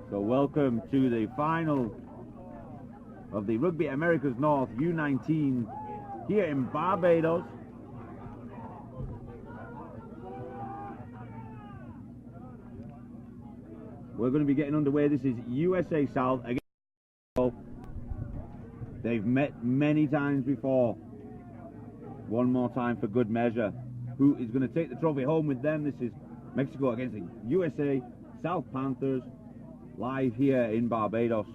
So welcome to the final of the Rugby Americas North U19 here in Barbados. We're going to be getting underway. This is USA South again. They've met many times before. One more time for good measure. Who is going to take the trophy home with them? This is Mexico against the USA South Panthers, live here in Barbados.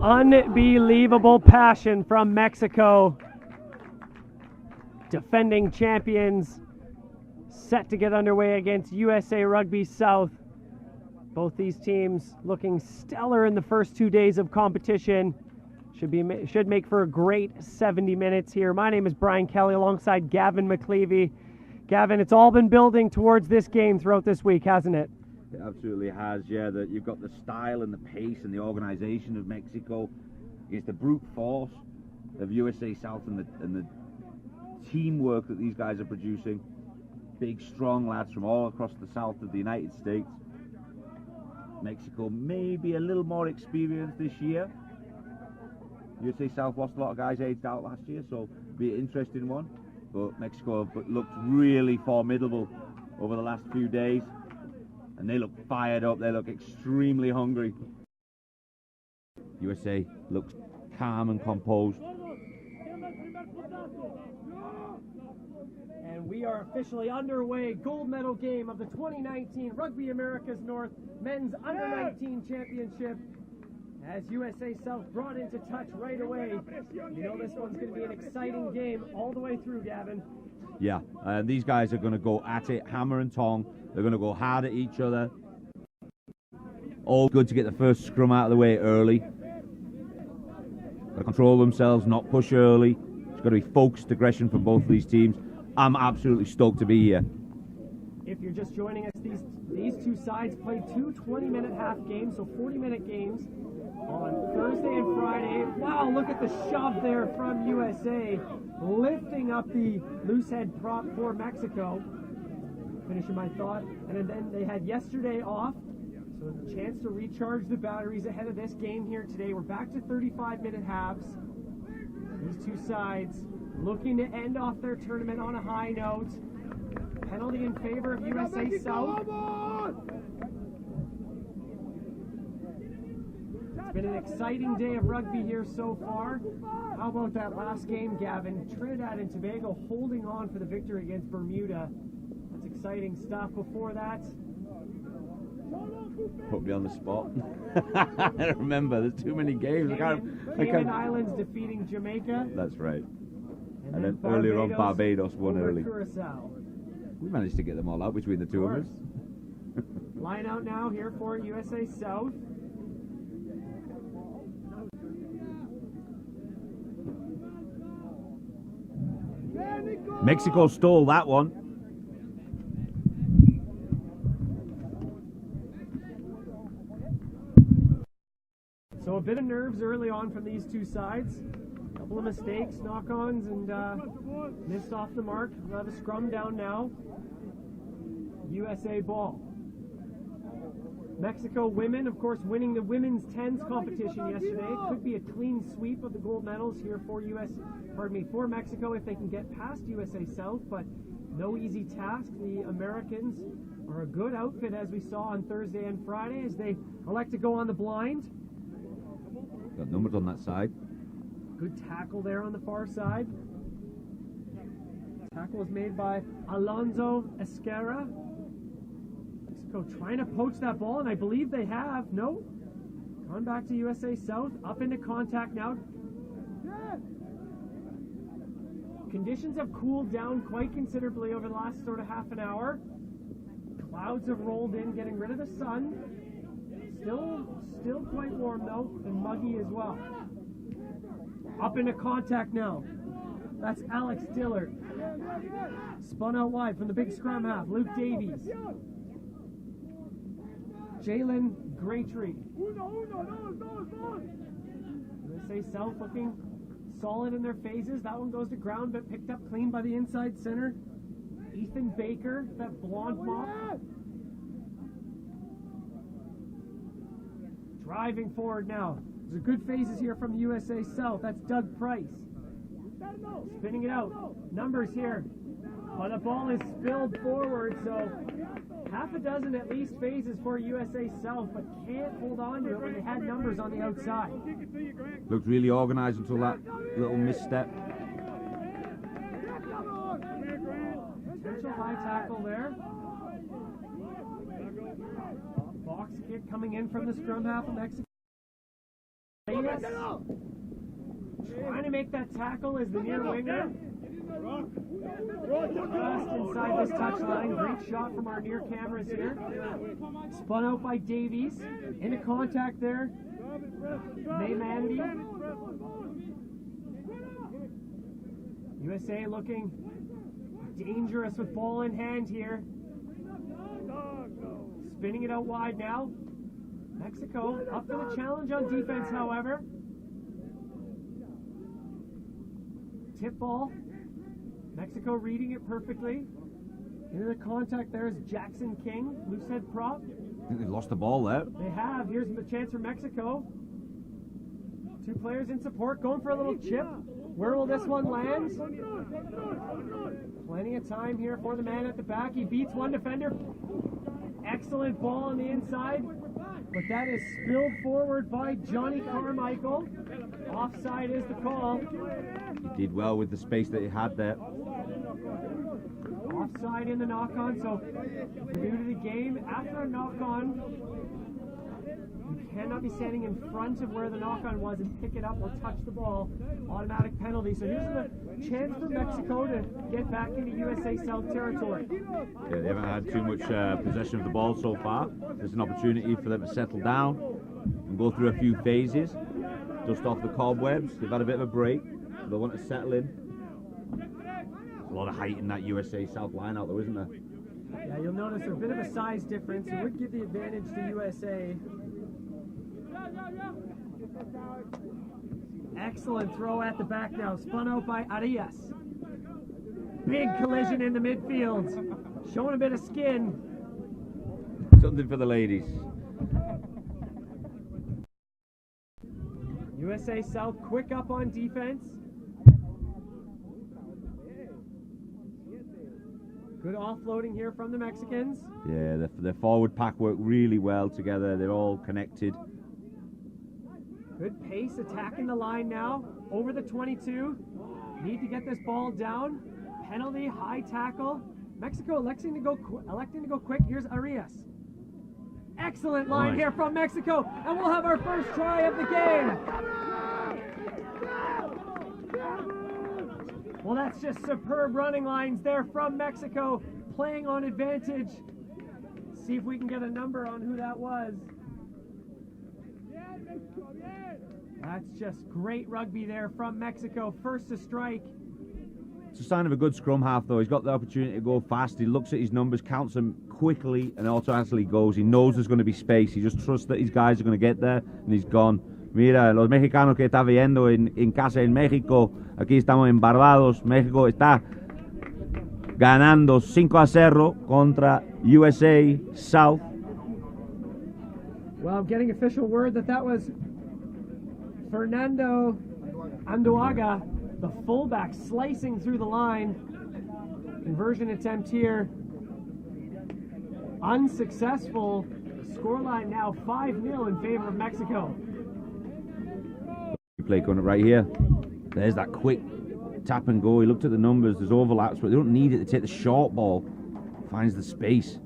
Unbelievable passion from Mexico. Defending champions set to get underway against USA Rugby South. Both these teams looking stellar in the first 2 days of competition. Should make for a great 70 minutes here. My name is Brian Kelly alongside Gavin McLevy. Gavin, it's all been building towards this game throughout this week, hasn't it? It absolutely has, yeah. That you've got the style and the pace and the organisation of Mexico against the brute force of USA South and the teamwork that these guys are producing. Big, strong lads from all across the south of the United States. Mexico may be a little more experienced this year. USA South lost a lot of guys aged out last year, so it'll be an interesting one. But Mexico have looked really formidable over the last few days. And they look fired up, they look extremely hungry. USA looks calm and composed. And we are officially underway. Gold medal game of the 2019 Rugby Americas North Men's Under-19 Championship. As USA South brought into touch right away. You know this one's going to be an exciting game all the way through, Gavin. Yeah, these guys are going to go at it, hammer and tong. They're going to go hard at each other. All good to get the first scrum out of the way early. Got to control themselves, not push early. It's got to be focused aggression for both of these teams. I'm absolutely stoked to be here. If you're just joining us, these two sides played two 20-minute half games, so 40-minute games on Thursday and Friday. Wow, look at the shove there from USA, lifting up the loose head prop for Mexico. Finishing my thought. And then they had yesterday off, so a chance to recharge the batteries ahead of this game here today. We're back to 35-minute halves. These two sides looking to end off their tournament on a high note. Penalty in favor of USA South. It's been an exciting day of rugby here so far. How about that last game, Gavin? Trinidad and Tobago holding on for the victory against Bermuda. That's exciting stuff. Before that, Put me on the spot. I don't remember. There's too many games. Cayman Islands defeating Jamaica. That's right. And then earlier on, Barbados won over early. Curacao. We managed to get them all out between the two of us. Line out now here for USA South. Mexico stole that one. So a bit of nerves early on from these two sides. A couple of mistakes, knock-ons, and missed off the mark. We'll have a scrum down now. USA ball. Mexico women, of course, winning the women's tens competition yesterday. It could be a clean sweep of the gold medals here for for Mexico if they can get past USA South, but no easy task. The Americans are a good outfit, as we saw on Thursday and Friday, as they elect to go on the blind. Got numbers on that side. Good tackle there on the far side. Tackle was made by Alonso Esquerra. Mexico trying to poach that ball, and I believe they have. No. Gone back to USA South. Up into contact now. Conditions have cooled down quite considerably over the last sort of half an hour. Clouds have rolled in, getting rid of the sun. Still quite warm though, and muggy as well. Up into contact now. That's Alex Dillard. Spun out wide from the big scrum half. Luke Davies. Jalen Graytree. USA South looking solid in their phases. That one goes to ground, but picked up clean by the inside center. Ethan Baker, that blonde mop. Driving forward now. There's good phases here from the USA South. That's Doug Price. Spinning it out. Numbers here. But the ball is spilled forward, so half a dozen at least phases for USA South, but can't hold on to it when they had numbers on the outside. Looked really organised until that little misstep. Potential high tackle there. Box kick coming in from the scrum half of Mexico. Trying to make that tackle is the near winger. Just inside this touchline. Great shot from our near cameras here. Spun out by Davies. Into contact there. Maymandy. USA looking dangerous with ball in hand here. Spinning it out wide now. Mexico up for the challenge on defense, however. Tip ball. Mexico reading it perfectly. Into the contact there is Jackson King, loose head prop. I think they've lost the ball there. They have. Here's the chance for Mexico. Two players in support, going for a little chip. Where will this one land? Plenty of time here for the man at the back. He beats one defender. Excellent ball on the inside, but that is spilled forward by Johnny Carmichael. Offside is the call. He did well with the space that he had there. Offside in the knock-on, so new to the game. After a knock-on, you cannot be standing in front of where the knock-on was and pick it up or touch the ball. Automatic penalty. So here's a chance for Mexico to get back into USA South territory. Yeah, they haven't had too much possession of the ball so far. There's an opportunity for them to settle down and go through a few phases, dust off the cobwebs. They've had a bit of a break. They want to settle in. There's a lot of height in that USA South line out there, isn't there? Yeah, you'll notice there's a bit of a size difference. It would give the advantage to USA. Excellent throw at the back now. Spun out by Arias. Big collision in the midfield. Showing a bit of skin. Something for the ladies. USA South quick up on defense. Good offloading here from the Mexicans. Yeah, the forward pack work really well together. They're all connected. Good pace attacking the line now. Over the 22. Need to get this ball down. Penalty, high tackle. Mexico electing to go quick. Here's Arias. Excellent line here from Mexico. And we'll have our first try of the game. Well, that's just superb running lines there from Mexico, playing on advantage. See if we can get a number on who that was. That's just great rugby there from Mexico. First to strike. It's a sign of a good scrum half, though. He's got the opportunity to go fast. He looks at his numbers, counts them quickly, and automatically goes. He knows there's going to be space. He just trusts that his guys are going to get there, and he's gone. Mira, los mexicanos que está viendo en casa en México, aquí estamos en Barbados. México está ganando 5-0 contra USA South. Well, I'm getting official word that was Fernando Anduaga, the fullback, slicing through the line. Conversion attempt here. Unsuccessful. Scoreline now 5-0 in favor of Mexico. Play going right here. There's that quick tap and go. He looked at the numbers. There's overlaps, but they don't need it to take the short ball. Finds the space.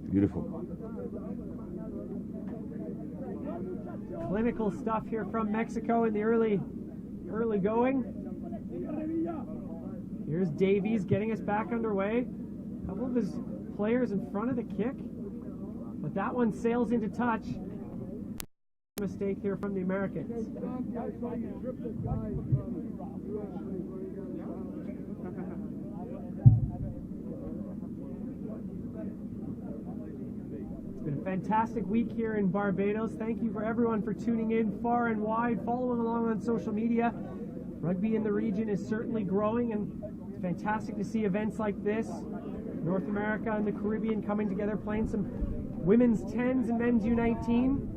Beautiful. Clinical stuff here from Mexico in the early going. Here's Davies getting us back underway. A couple of his players in front of the kick, but that one sails into touch. Mistake here from the Americans. It's been a fantastic week here in Barbados. Thank you for everyone for tuning in far and wide, following along on social media. Rugby in the region is certainly growing, and it's fantastic to see events like this. North America and the Caribbean coming together, playing some women's 10s and men's U19.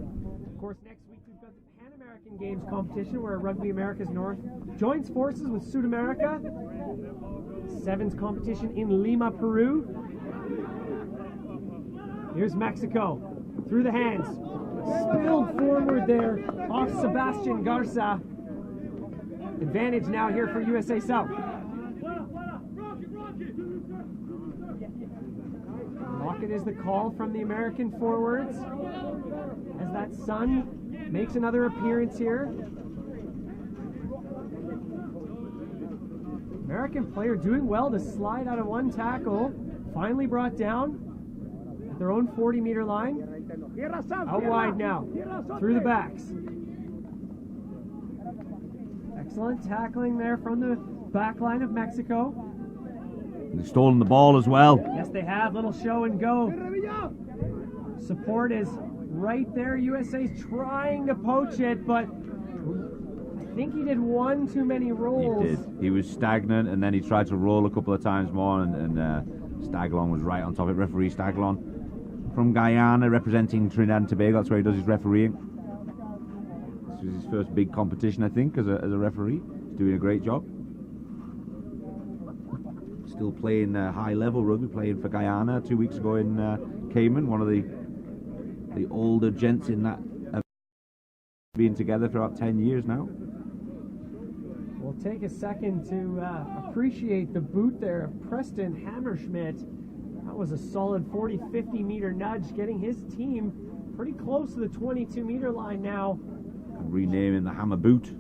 Of course, next week we've got the Pan American Games competition where Rugby Americas North joins forces with Sudamerica. Sevens competition in Lima, Peru. Here's Mexico through the hands. Spilled forward there off Sebastian Garza. Advantage now here for USA South. Lockett is the call from the American forwards as that Sun makes another appearance here. American player doing well to slide out of one tackle. Finally brought down at their own 40-meter line. Out wide now, through the backs. Excellent tackling there from the back line of Mexico. They've stolen the ball as well. Yes, they have. Little show and go. Support is right there. USA's trying to poach it, but I think he did one too many rolls. He did. He was stagnant, and then he tried to roll a couple of times more, and Staglon was right on top of it. Referee Staglon from Guyana, representing Trinidad and Tobago. That's where he does his refereeing. This was his first big competition, I think, as a referee. He's doing a great job. Still playing high-level rugby, playing for Guyana 2 weeks ago in Cayman. One of the older gents in that have been together for about 10 years now. We'll take a second to appreciate the boot there of Preston Hammerschmidt. That was a solid 40-50 meter nudge, getting his team pretty close to the 22-meter line now. Rename him the Hammer Boot.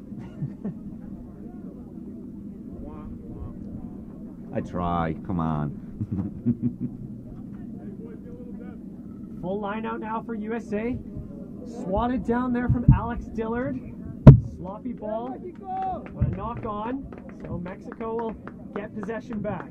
I try, come on. Full line out now for USA. Swatted down there from Alex Dillard. Sloppy ball, but a knock on. So Mexico will get possession back.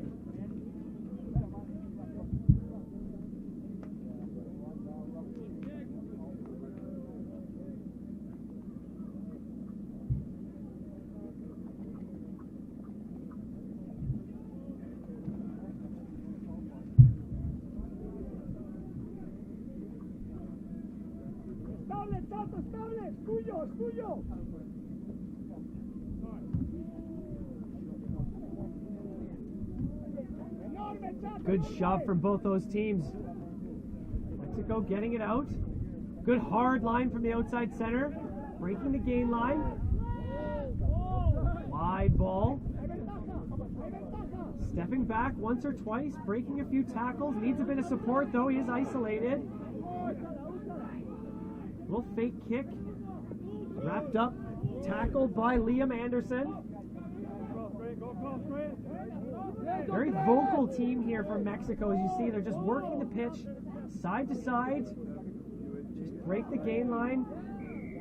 Good shove from both those teams. Mexico getting it out. Good hard line from the outside center. Breaking the gain line. Wide ball. Stepping back once or twice. Breaking a few tackles. Needs a bit of support though. He is isolated. Little fake kick. Wrapped up. Tackled by Liam Anderson. Very vocal team here from Mexico. As you see, they're just working the pitch side to side. Just break the gain line.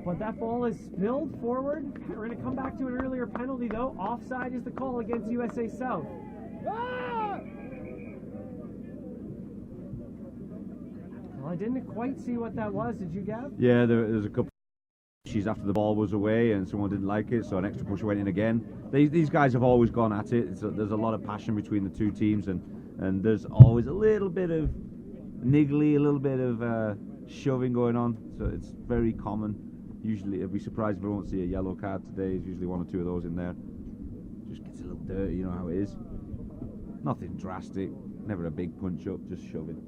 But that ball is spilled forward. We're going to come back to an earlier penalty, though. Offside is the call against USA South. Well, I didn't quite see what that was. Did you, Gab? Yeah, there's a couple. She's after the ball was away and someone didn't like it, so an extra push went in again. These guys have always gone at it. There's a lot of passion between the two teams, and there's always a little bit of niggly, a little bit of shoving going on. So it's very common. Usually, I'd be surprised if I won't see a yellow card today. There's usually one or two of those in there. Just gets a little dirty, you know how it is. Nothing drastic, never a big punch up, just shoving.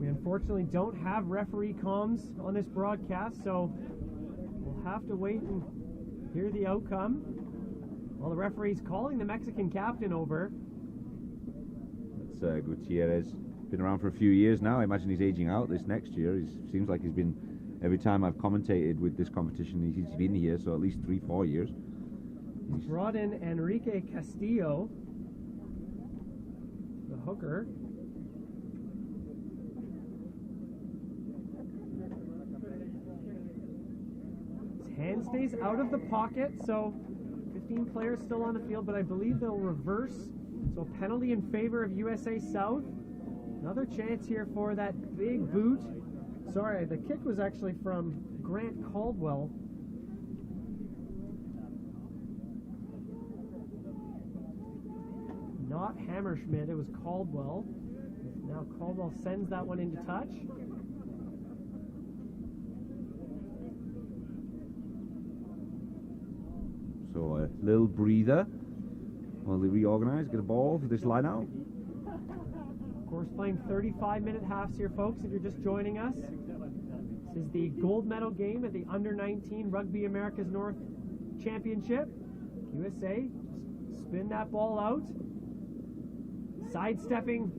We unfortunately don't have referee comms on this broadcast, so we'll have to wait and hear the outcome. While the referee's calling the Mexican captain over. That's Gutierrez. Been around for a few years now. I imagine he's aging out this next year. He seems like he's been, every time I've commentated with this competition, he's been here, so at least 3-4 years. He's brought in Enrique Castillo, the hooker. Hand stays out of the pocket, so 15 players still on the field, but I believe they'll reverse. So penalty in favor of USA South. Another chance here for that big boot. Sorry, the kick was actually from Grant Caldwell. Not Hammerschmidt, it was Caldwell. Now Caldwell sends that one into touch. So a little breather while they reorganize, get a ball for this line out. Of course, playing 35-minute halves here, folks, if you're just joining us. This is the gold medal game at the Under-19 Rugby America's North Championship. USA spin that ball out. Sidestepping,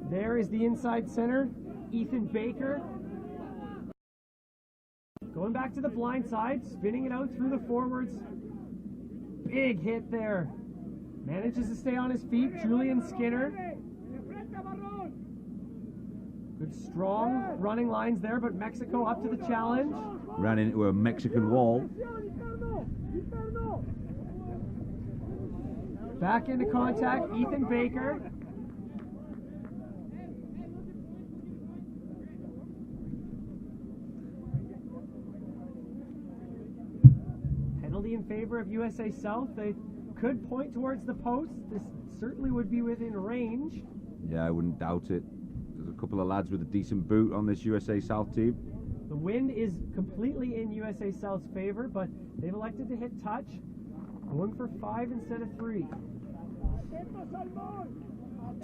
there is the inside center, Ethan Baker. Going back to the blind side, spinning it out through the forwards. Big hit there. Manages to stay on his feet, Julian Skinner. Good strong running lines there, but Mexico up to the challenge. Ran into a Mexican wall. Back into contact, Ethan Baker. Penalty in favor of USA South. They could point towards the post. This certainly would be within range. Yeah, I wouldn't doubt it. There's a couple of lads with a decent boot on this USA South team. The wind is completely in USA South's favor, but they've elected to hit touch. Going for 5 instead of 3.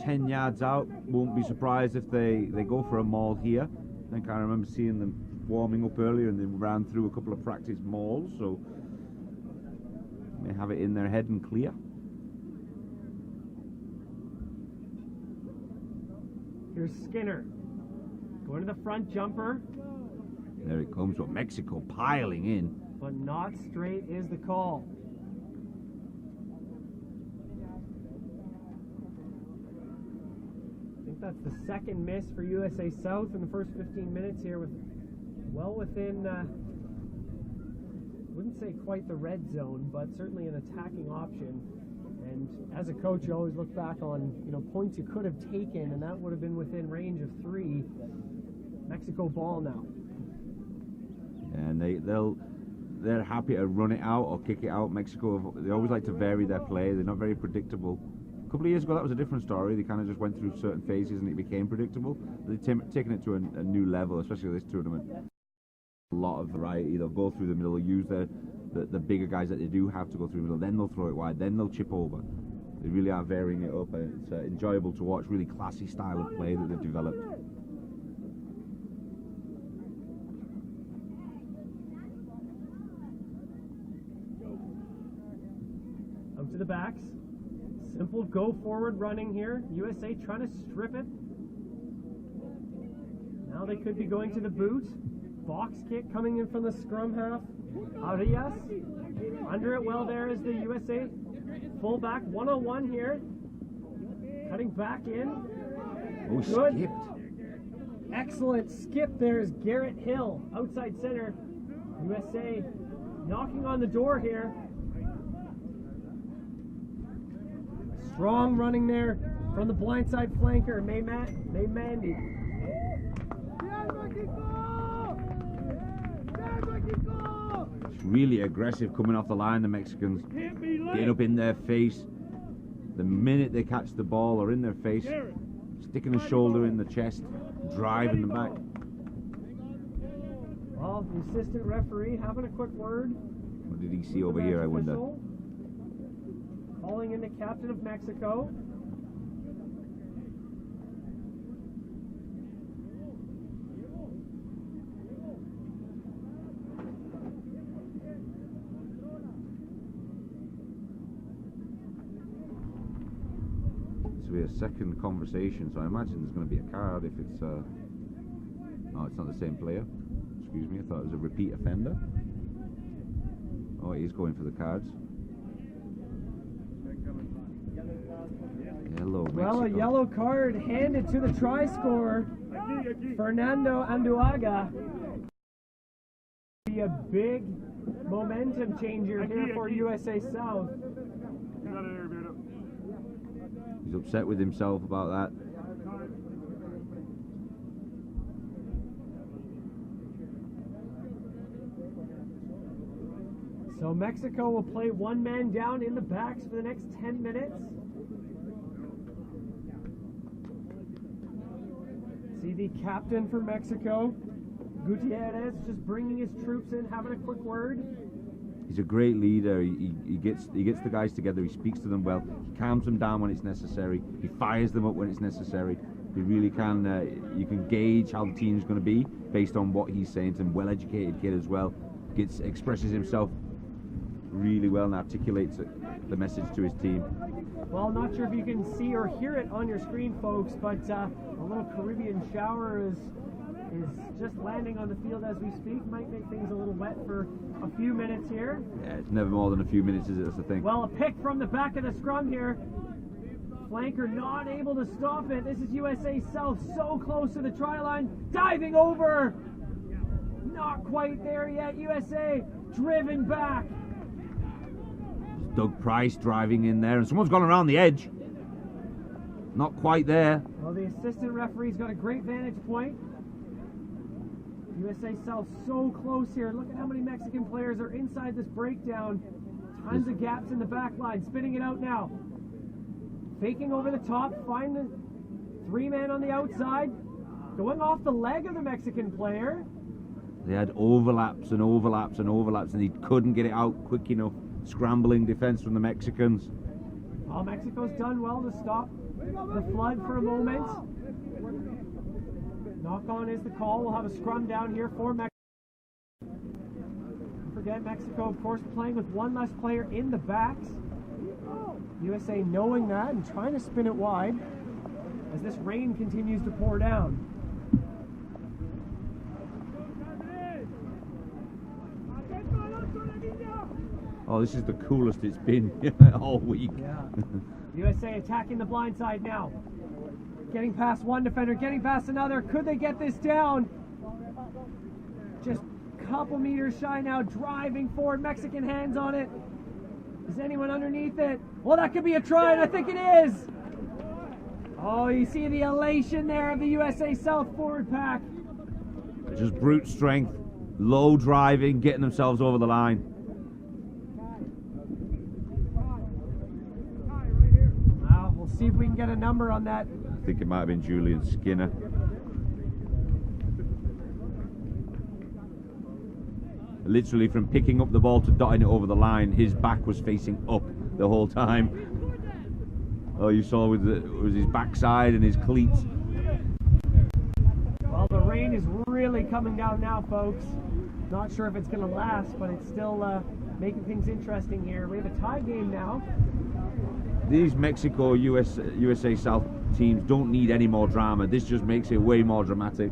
10 yards out. Won't be surprised if they go for a maul here. I think I remember seeing them warming up earlier and they ran through a couple of practice mauls, so they have it in their head and clear. Here's Skinner. Going to the front jumper. There it comes, but Mexico piling in. But not straight is the call. I think that's the second miss for USA South in the first 15 minutes here, with well within, wouldn't say quite the red zone, but certainly an attacking option. And as a coach, you always look back on, you know, points you could have taken, and that would have been within range of 3. Mexico ball now. And they're happy to run it out or kick it out. Mexico, they always like to vary their play. They're not very predictable. A couple of years ago, that was a different story. They kind of just went through certain phases and it became predictable. They've taken it to a new level, especially this tournament. A lot of variety. They'll go through the middle, use the bigger guys that they do have to go through the middle, then they'll throw it wide, then they'll chip over. They really are varying it up, and it's enjoyable to watch. Really classy style of play that they've developed. Out to the backs. Simple go forward running here. USA trying to strip it. Now they could be going to the boot. Box kick coming in from the scrum half. Arias. Under it well there is the USA fullback. 1-on-1 here. Cutting back in. Oh, good. Skipped. Excellent skip there is Garrett Hill. Outside center. USA knocking on the door here. Strong running there from the blindside flanker, Mandy. It's really aggressive coming off the line, the Mexicans. Getting up in their face. The minute they catch the ball or in their face, sticking a shoulder in the chest, driving them back. Well, the assistant referee having a quick word. What did he see over here, I wonder? Calling in the captain of Mexico. This will be a second conversation, so I imagine there's going to be a card if it's... No, it's not the same player. Excuse me, I thought it was a repeat offender. Oh, he's going for the cards. Yellow, Mexico. Well, a yellow card handed to the try scorer, Fernando Anduaga. Be a big momentum changer here for USA South. He's upset with himself about that. So Mexico will play one man down in the backs for the next 10 minutes. See the captain for Mexico, Gutierrez, just bringing his troops in, having a quick word. He's a great leader. He gets the guys together. He speaks to them well. He calms them down when it's necessary. He fires them up when it's necessary. He really can. You can gauge how the team's going to be based on what he's saying to them. Well-educated kid as well. Expresses himself really well and articulates the message to his team. Well, not sure if you can see or hear it on your screen, folks, but a little Caribbean shower is just landing on the field as we speak. Might make things a little wet for a few minutes here. Yeah, it's never more than a few minutes, is it? That's the thing. Well, a pick from the back of the scrum here. Flanker not able to stop it. This is USA South so close to the try line. Diving over. Not quite there yet. USA driven back. Doug Price driving in there, and someone's gone around the edge. Not quite there. Well, the assistant referee's got a great vantage point. USA South so close here. Look at how many Mexican players are inside this breakdown. Tons of gaps in the back line. Spinning it out now. Faking over the top. Find the 3-man on the outside. Going off the leg of the Mexican player. They had overlaps and overlaps and overlaps, and he couldn't get it out quick enough. Scrambling defense from the Mexicans. Well, Mexico's done well to stop the flood for a moment. Knock on is the call. We'll have a scrum down here for Mexico. Don't forget, Mexico, of course, playing with one less player in the backs. USA knowing that and trying to spin it wide as this rain continues to pour down. Oh, this is the coolest it's been all week. Yeah. USA attacking the blind side now. Getting past one defender, getting past another. Could they get this down? Just a couple meters shy now, driving forward. Mexican hands on it. Is anyone underneath it? Well, that could be a try, and I think it is. Oh, you see the elation there of the USA South forward pack. Just brute strength, low driving, getting themselves over the line. Now, we'll see if we can get a number on that. I think it might have been Julian Skinner. Literally from picking up the ball to dotting it over the line, his back was facing up the whole time. Oh, you saw with his backside and his cleats. Well, the rain is really coming down now, folks. Not sure if it's going to last, but it's still making things interesting here. We have a tie game now. These Mexico USA South teams don't need any more drama. This just makes it way more dramatic.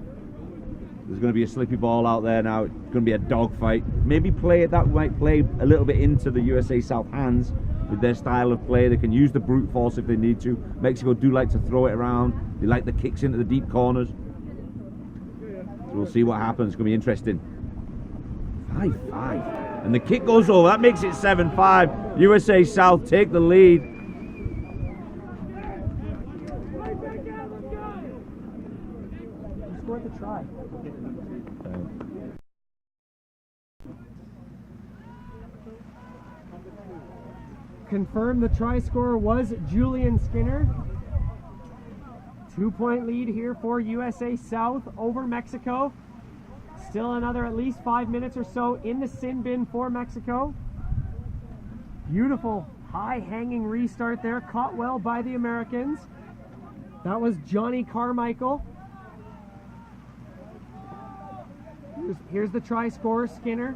There's going to be a slippy ball out there now. It's going to be a dogfight. Maybe that might play a little bit into the USA South hands with their style of play. They can use the brute force if they need to. Mexico do like to throw it around. They like the kicks into the deep corners. So we'll see what happens. It's going to be interesting. 5-5. And the kick goes over. That makes it 7-5. USA South take the lead. Who scored the try? Confirmed the try scorer was Julian Skinner. 2-point lead here for USA South over Mexico. Still another at least 5 minutes or so in the sin bin for Mexico. Beautiful high hanging restart there, caught well by the Americans. That was Johnny Carmichael. Here's the try scorer, Skinner.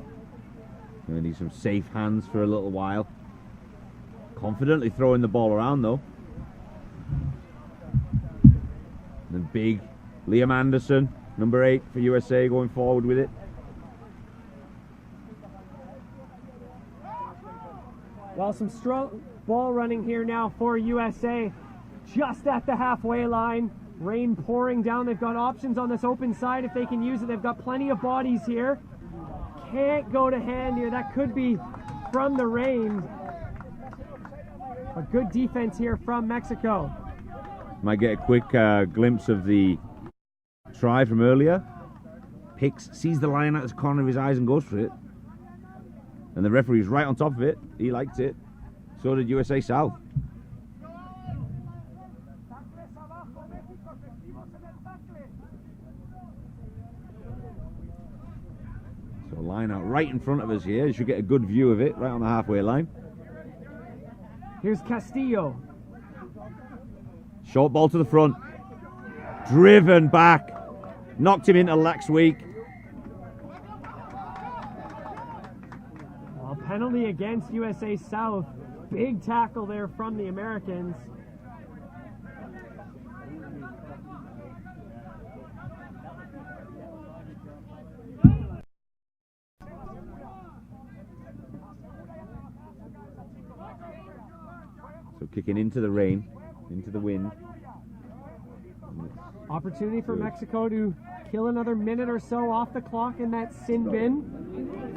Gonna need some safe hands for a little while. Confidently throwing the ball around though. And big Liam Anderson, number 8 for USA, going forward with it. Well, some strong ball running here now for USA. Just at the halfway line. Rain pouring down. They've got options on this open side if they can use it. They've got plenty of bodies here. Can't go to hand here. That could be from the rain. But good defense here from Mexico. Might get a quick glimpse of the try from earlier. Hicks sees the line out of the corner of his eyes and goes for it. And the referee's right on top of it. He liked it. So did USA South. So line out right in front of us here. You should get a good view of it right on the halfway line. Here's Castillo. Short ball to the front. Driven back. Knocked him into lax week. Well, penalty against USA South. Big tackle there from the Americans. So kicking into the rain, into the wind. Opportunity for Mexico to kill another minute or so off the clock in that sin bin.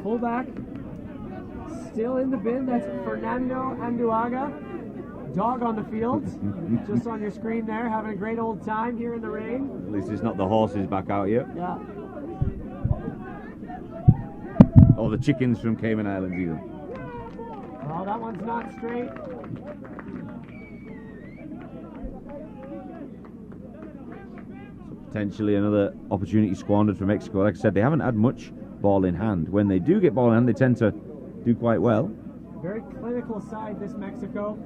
Pullback. Still in the bin. That's Fernando Anduaga. Dog on the field. Just on your screen there. Having a great old time here in the rain. At least it's not the horses back out yet. Yeah. Or the chickens from Cayman Islands either. Well, that one's not straight. Potentially another opportunity squandered for Mexico. Like I said, they haven't had much ball in hand. When they do get ball in hand, they tend to do quite well. Very clinical side, this Mexico.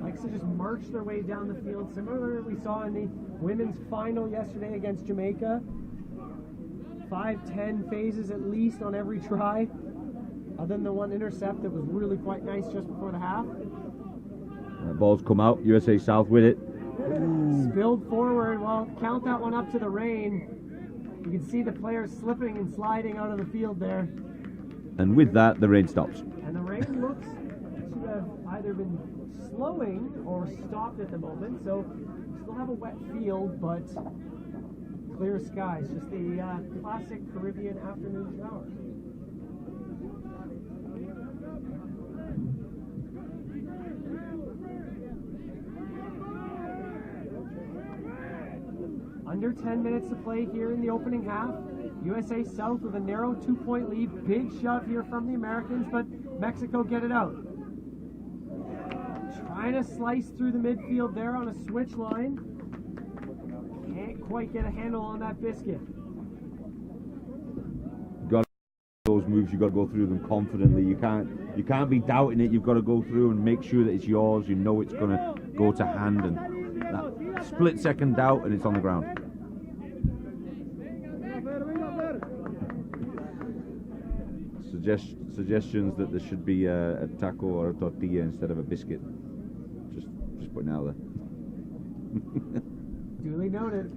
Likes to just march their way down the field. Similar to what we saw in the women's final yesterday against Jamaica. 5-10 phases at least on every try. Other than the one intercept that was really quite nice just before the half. Ball's come out. USA South with it. Spilled forward. Well, count that one up to the rain. You can see the players slipping and sliding out of the field there. And with that, the rain stops. And the rain looks to have either been slowing or stopped at the moment, so still have a wet field, but clear skies. Just the classic Caribbean afternoon shower. Under 10 minutes to play here in the opening half. USA South with a narrow 2-point lead. Big shove here from the Americans, but Mexico get it out. Trying to slice through the midfield there on a switch line. Can't quite get a handle on that biscuit. Got those moves, you've got to go through them confidently. You can't be doubting it. You've got to go through and make sure that it's yours. You know it's going to go to hand, and that split second doubt and it's on the ground. Suggestions that there should be a taco or a tortilla instead of a biscuit. Just putting it out there. Duly noted.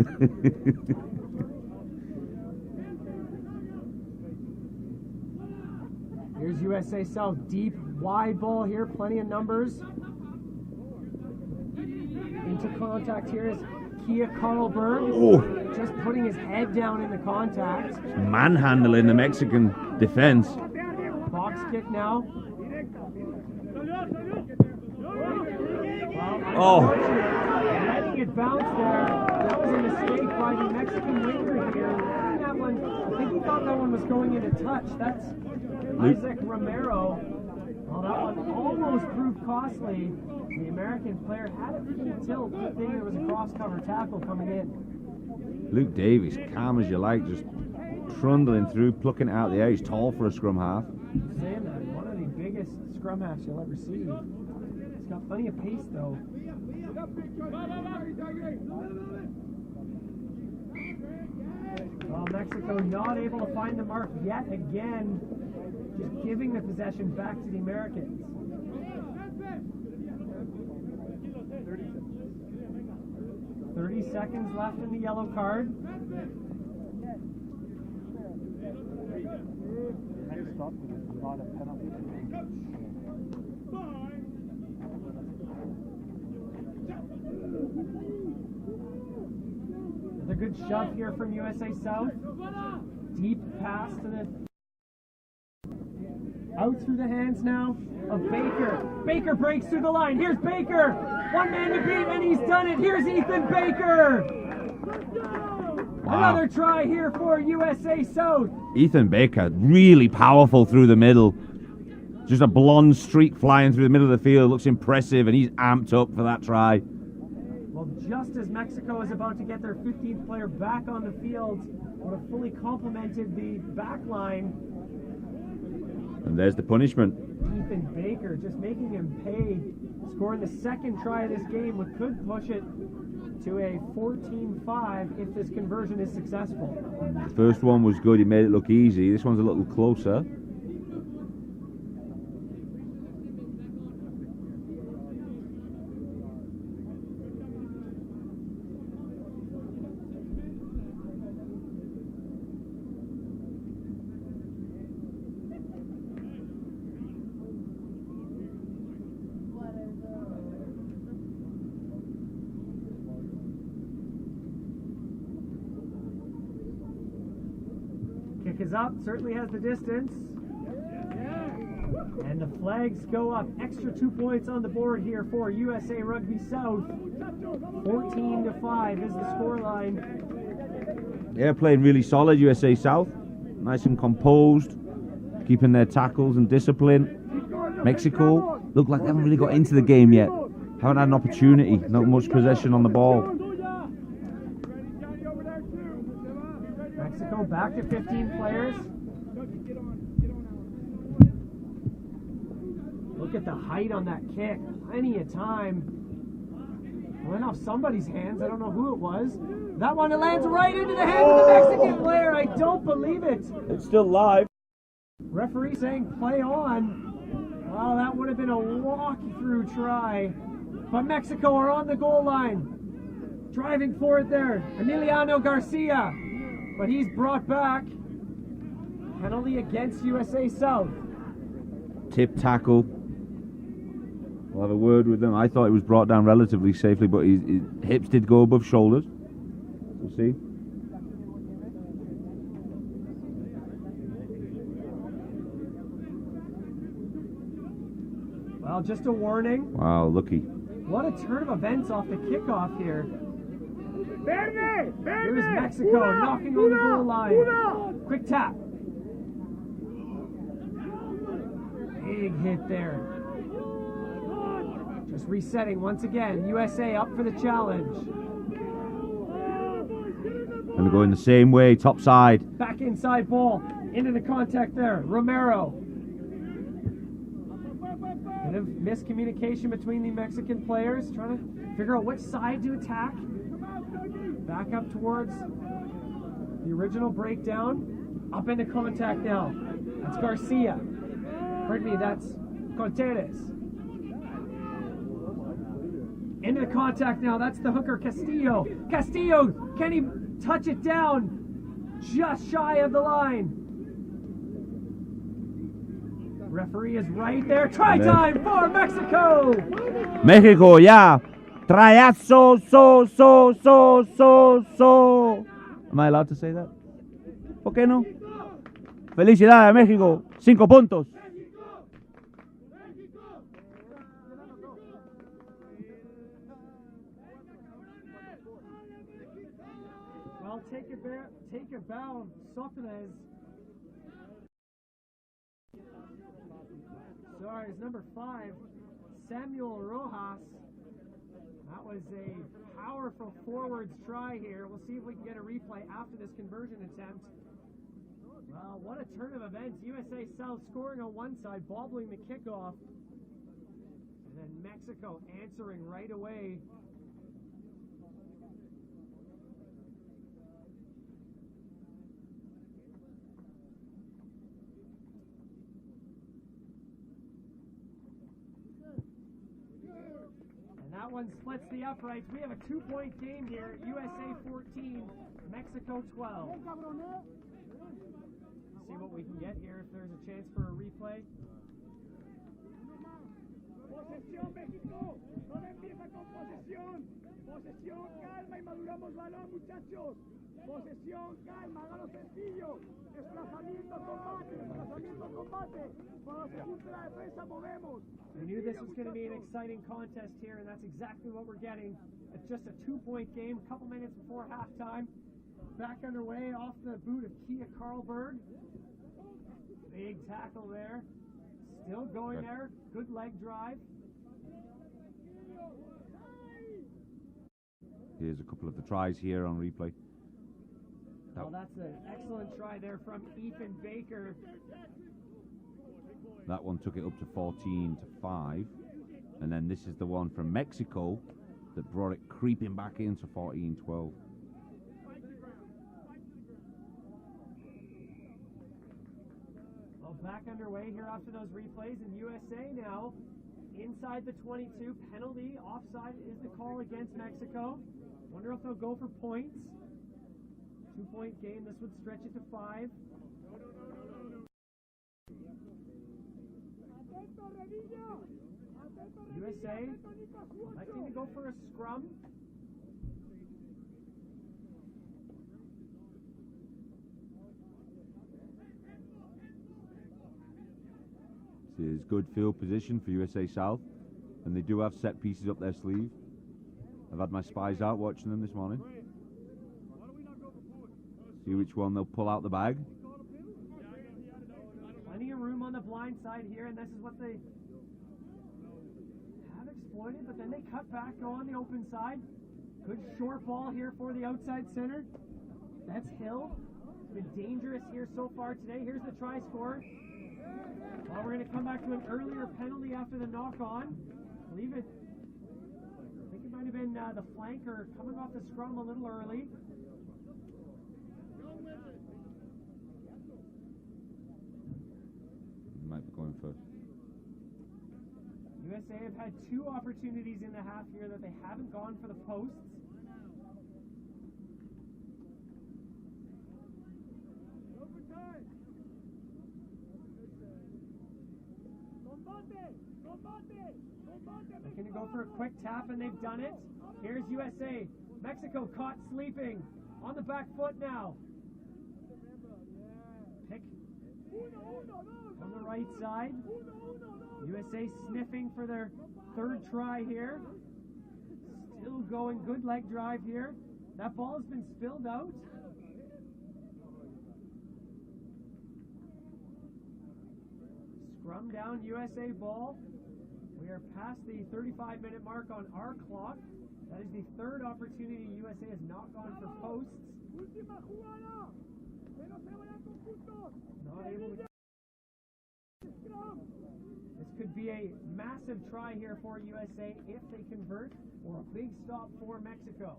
Here's USA South, deep, wide ball here, plenty of numbers. Into contact here is Kia Carlberg. Oh. Just putting his head down in the contact. Manhandling the Mexican defense. Box kick now. Oh. Letting it bounce there. That was a mistake by the Mexican winger here. That one, I think he thought that one was going into touch. That's Isaac Romero. Well, that one almost proved costly. The American player had it full tilt. Good thing there was a cross-cover tackle coming in. Luke Davies, calm as you like, just trundling through, plucking it out of the air. He's tall for a scrum half. Saying that, one of the biggest scrum halves you'll ever see. He's got plenty of pace though. Well, Mexico not able to find the mark yet again, just giving the possession back to the Americans. 30 seconds left in the yellow card. Next stop is not a penalty. Another good shove here from USA South. Deep pass to the... Out through the hands now of Baker. Baker breaks through the line. Here's Baker. One man to beat, and he's done it. Here's Ethan Baker. Wow. Another try here for USA South. Ethan Baker, really powerful through the middle. Just a blonde streak flying through the middle of the field. Looks impressive, and he's amped up for that try. Well, just as Mexico is about to get their 15th player back on the field, would have fully complemented the back line. And there's the punishment. Ethan Baker just making him pay, scoring the second try of this game, which could push it to a 14-5 if this conversion is successful. The first one was good, he made it look easy. This one's a little closer. Kick is up, certainly has the distance. And the flags go up. Extra 2 points on the board here for USA Rugby South. 14-5 is the scoreline. Yeah, playing really solid, USA South. Nice and composed, keeping their tackles and discipline. Mexico look like they haven't really got into the game yet. Haven't had an opportunity, not much possession on the ball. Mexico back to 15 players. Look at the height on that kick. Plenty of time. Went off somebody's hands. I don't know who it was. That one lands right into the hand of the Mexican player. I don't believe it. It's still live. Referee saying play on. Well, that would have been a walk-through try. But Mexico are on the goal line. Driving for it there. Emiliano Garcia. But he's brought back. Penalty against USA South. Tip tackle. We'll have a word with them. I thought it was brought down relatively safely, but his hips did go above shoulders. We'll see. Well, just a warning. Wow, lucky. What a turn of events off the kickoff here. Here's Mexico knocking on the goal line. Quick tap. Big hit there. Just resetting once again. USA up for the challenge. Gonna go in the same way, top side. Back inside ball. Into the contact there. Romero. Bit of miscommunication between the Mexican players. Trying to figure out which side to attack. Back up towards the original breakdown. Up into contact now. That's Garcia. Pardon me, that's Contreras. Into the contact now. That's the hooker, Castillo. Castillo, can he touch it down? Just shy of the line. Referee is right there. Try time for Mexico. Mexico, yeah. Triazo, so. Am I allowed to say that? ¿Por qué no? Felicidades, México. 5 puntos. Well, take a bow, Sócrates. Sorry, it's number 5, Samuel Rojas. That was a powerful forwards try here. We'll see if we can get a replay after this conversion attempt. Well, what a turn of events. USA South scoring on one side, bobbling the kickoff. And then Mexico answering right away. That one splits the uprights. We have a 2-point game here. USA 14, Mexico 12. See what we can get here if there's a chance for a replay. Posesión México, todo empieza con posesión. Posesión, calma y maduramos balón, muchachos. Posesión, calma, hágalo sencillo. Desplazamiento, combate. Cuando se junte la defensa, movemos. We knew this was going to be an exciting contest here, and that's exactly what we're getting. It's just a 2-point game, a couple minutes before halftime. Back underway off the boot of Kia Karlberg. Big tackle there. Still going there. Good leg drive. Here's a couple of the tries here on replay. Well, that's an excellent try there from Ethan Baker. That one took it up to 14-5. And then this is the one from Mexico that brought it creeping back into 14-12. Well, back underway here after those replays, and USA now inside the 22. Penalty, offside is the call against Mexico. Wonder if they'll go for points. 2-point game, this would stretch it to 5. USA electing to go for a scrum. This is good field position for USA South, and they do have set pieces up their sleeve. I've had my spies out watching them this morning. See which one they'll pull out the bag. Plenty of room on the blind side here, and this is what they have exploited, but then they cut back, go on the open side. Good short ball here for the outside center. That's Hill. Been dangerous here so far today. Here's the try score. Well, we're going to come back to an earlier penalty after the knock-on. I think it might have been the flanker coming off the scrum a little early. Might be going for. USA have had 2 opportunities in the half here that they haven't gone for the posts. Looking to go for a quick tap, and they've done it. Here's USA. Mexico caught sleeping on the back foot now. Pick on the right side. USA sniffing for their third try here. Still going, good leg drive here. That ball has been spilled out. Scrum down, USA ball. We are past the 35-minute mark on our clock. That is the third opportunity USA has not gone for posts. Not able to. This could be a massive try here for USA if they convert, or a big stop for Mexico.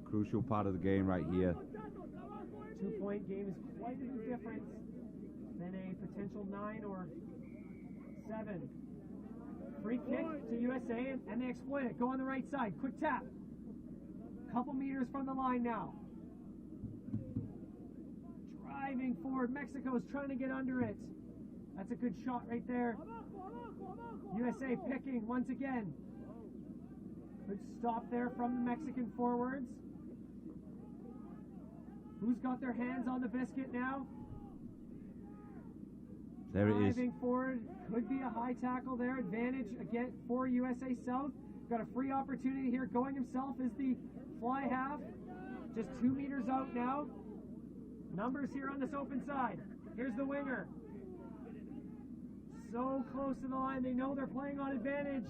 Crucial part of the game right here. 2-point game is quite a bit different than a potential 9 or 7. Free kick to USA, and they exploit it. Go on the right side. Quick tap. Couple meters from the line now. Driving forward. Mexico is trying to get under it. That's a good shot right there. USA picking once again. Good stop there from the Mexican forwards. Who's got their hands on the biscuit now? There it is. Driving forward, could be a high tackle there. Advantage again for USA South. Got a free opportunity here. Going himself is the fly half. Just 2 meters out now. Numbers here on this open side. Here's the winger. So close to the line. They know they're playing on advantage.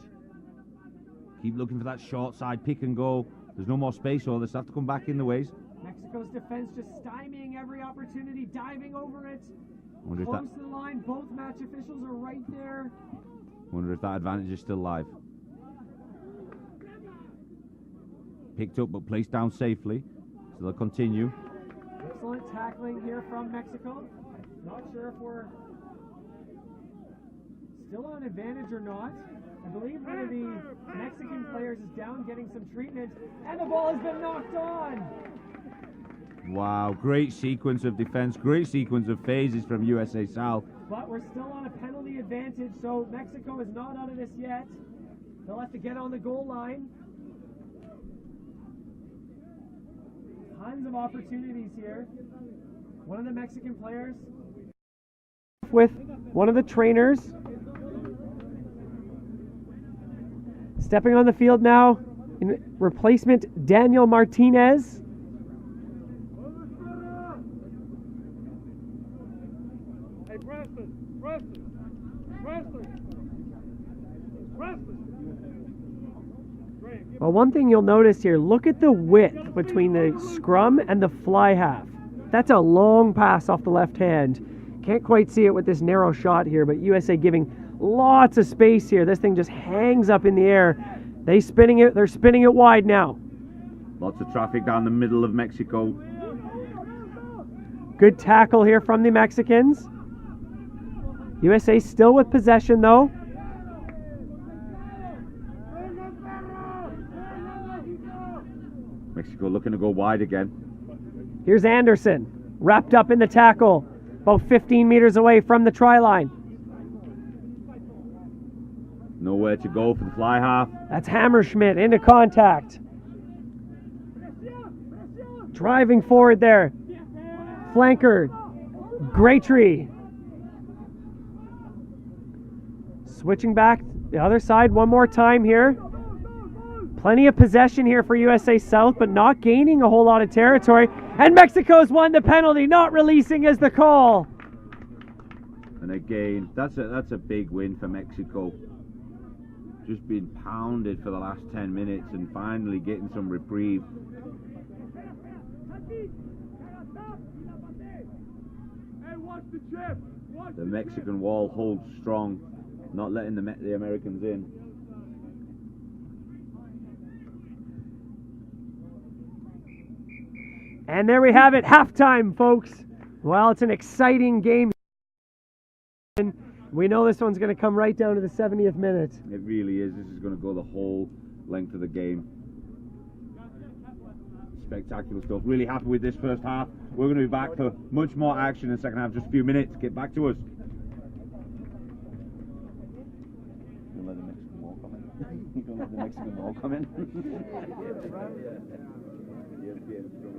Keep looking for that short side pick and go. There's no more space, so they'll have to come back in the ways. Mexico's defense just stymieing every opportunity, diving over it. Wonder if Close to the line, both match officials are right there. Wonder if that advantage is still live. Picked up but placed down safely, so they'll continue. Excellent tackling here from Mexico. Not sure if we're still on advantage or not. I believe one of the Mexican players is down getting some treatment, and the ball has been knocked on. Wow, great sequence of defense, great sequence of phases from USA South. But we're still on a penalty advantage, so Mexico is not out of this yet. They'll have to get on the goal line. Tons of opportunities here. One of the Mexican players with one of the trainers. Stepping on the field now in replacement Daniel Martinez. Well, one thing you'll notice here, look at the width between the scrum and the fly half. That's a long pass off the left hand. Can't quite see it with this narrow shot here, but USA giving lots of space here. This thing just hangs up in the air. They're spinning it wide now. Lots of traffic down the middle of Mexico. Good tackle here from the Mexicans. USA still with possession though. Mexico looking to go wide again. Here's Anderson, wrapped up in the tackle, about 15 meters away from the try line. Nowhere to go for the fly half. That's Hammerschmidt into contact. Driving forward there. Flanker, Graytree. Switching back the other side one more time here. Plenty of possession here for USA South, but not gaining a whole lot of territory. And Mexico's won the penalty, not releasing is the call. And again, that's a big win for Mexico. Just been pounded for the last 10 minutes and finally getting some reprieve. The Mexican wall holds strong, not letting the Americans in. And there we have it, halftime, folks. Well, it's an exciting game. We know this one's going to come right down to the 70th minute. It really is. This is going to go the whole length of the game. Spectacular stuff. Really happy with this first half. We're going to be back for much more action in the second half. Just a few minutes. Get back to us. You don't let the Mexican ball come in. Yeah,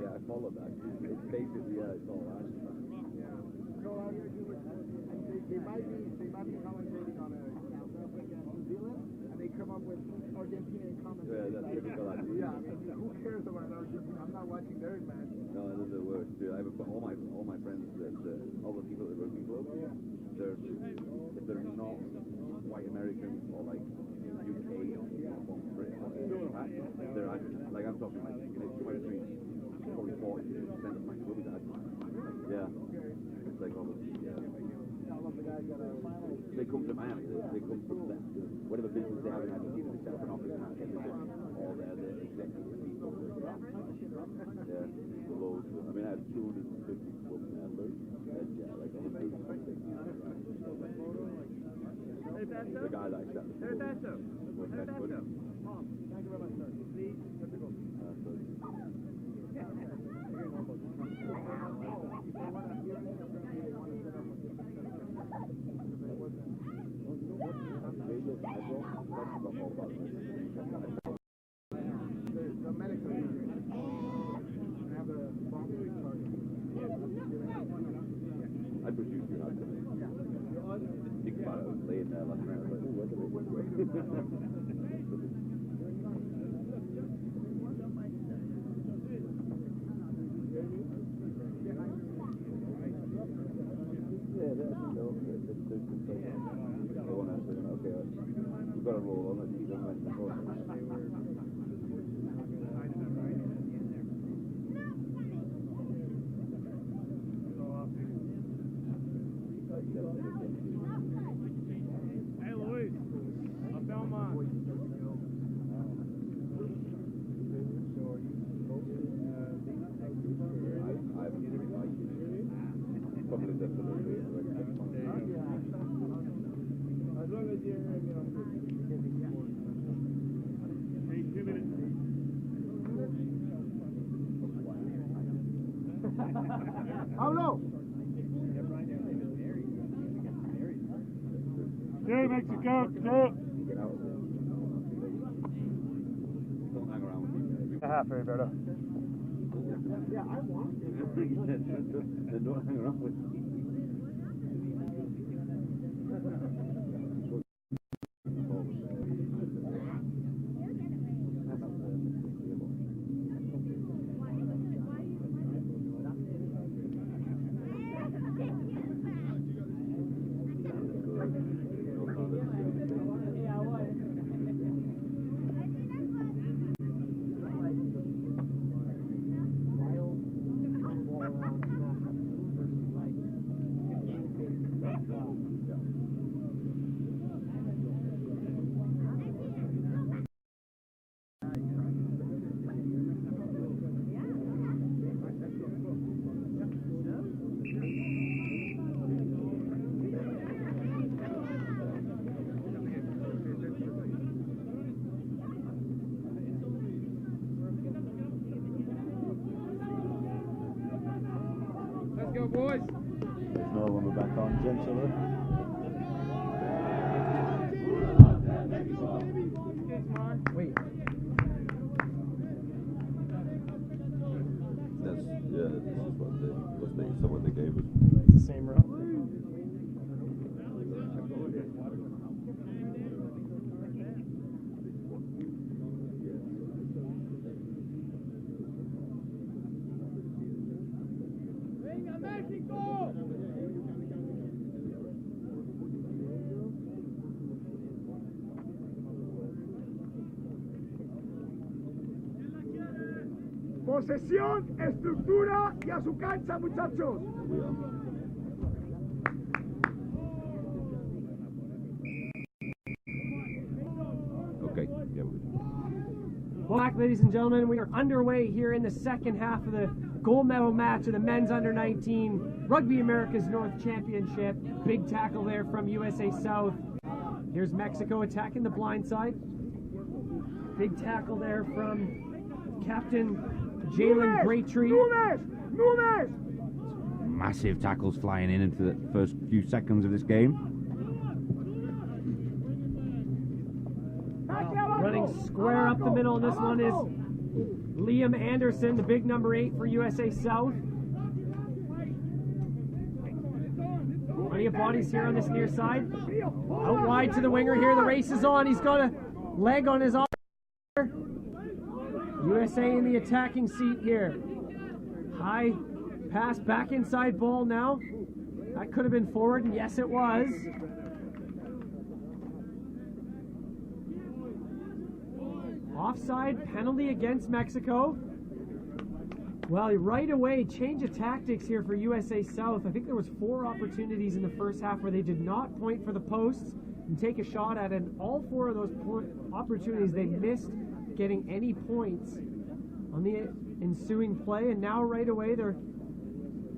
I followed that. It's basically, it's all that. They might be commentating on New Zealand, and they come up with Argentina and commentating. Yeah, that's typical. Yeah, I mean, who cares about Argentina? I'm not watching their match. No, they're the worst, dude. I have all my friends that all the people at the rugby club, if they're not white Americans or like UK or Britain, they're actually, like I'm talking like 23, probably 40% of my club is actually, yeah, it's like obviously, they come to Miami, they come from whatever business they have in Argentina, they set up an office in Argentina, all their executive people, yeah, the loads. I mean, I had 250 club members, and yeah, like 100 something. The guy that I set the club was best buddy. Thank you very much, sir. Please, let's go. The medical have a bomb charge. I produced you out there. Think about it, I was laying there last night, I was like, ooh, what okay, we've got to roll on it. You don't like the horse. Hey, Luis, a Belmont. Probably definitely. As long as you're, hey, 2 minutes. Pablo! Go, Mexico! Go! Get out of there. Don't hang around with me. Half, Roberto. Yeah, I want it. Then don't hang around with me. Let's go, boys! There's another one, we're back on, gents, over. Wait. This is what they gave us. It's the same route. ¡Venga, México! Posesión, estructura y a su cancha, muchachos. Okay, yeah, Well, back, ladies and gentlemen, we are underway here in the second half of the gold medal match of the men's under-19 Rugby America's North Championship. Big tackle there from USA South. Here's Mexico attacking the blind side. Big tackle there from Captain Jalen Graytree. Nunes! massive tackles flying in into the first few seconds of this game. Well, Square up the middle, and this one is Liam Anderson, the big number 8 for USA South. Plenty of bodies here on this near side. Out wide to the winger here. The race is on. He's got a leg on his arm. USA in the attacking seat here. High pass, back inside ball now. That could have been forward, and yes, it was. Offside penalty against Mexico. Well, right away, change of tactics here for USA South. I think there was 4 opportunities in the first half where they did not point for the posts and take a shot at it. And all 4 of those opportunities, they missed getting any points on the ensuing play. And now right away, they're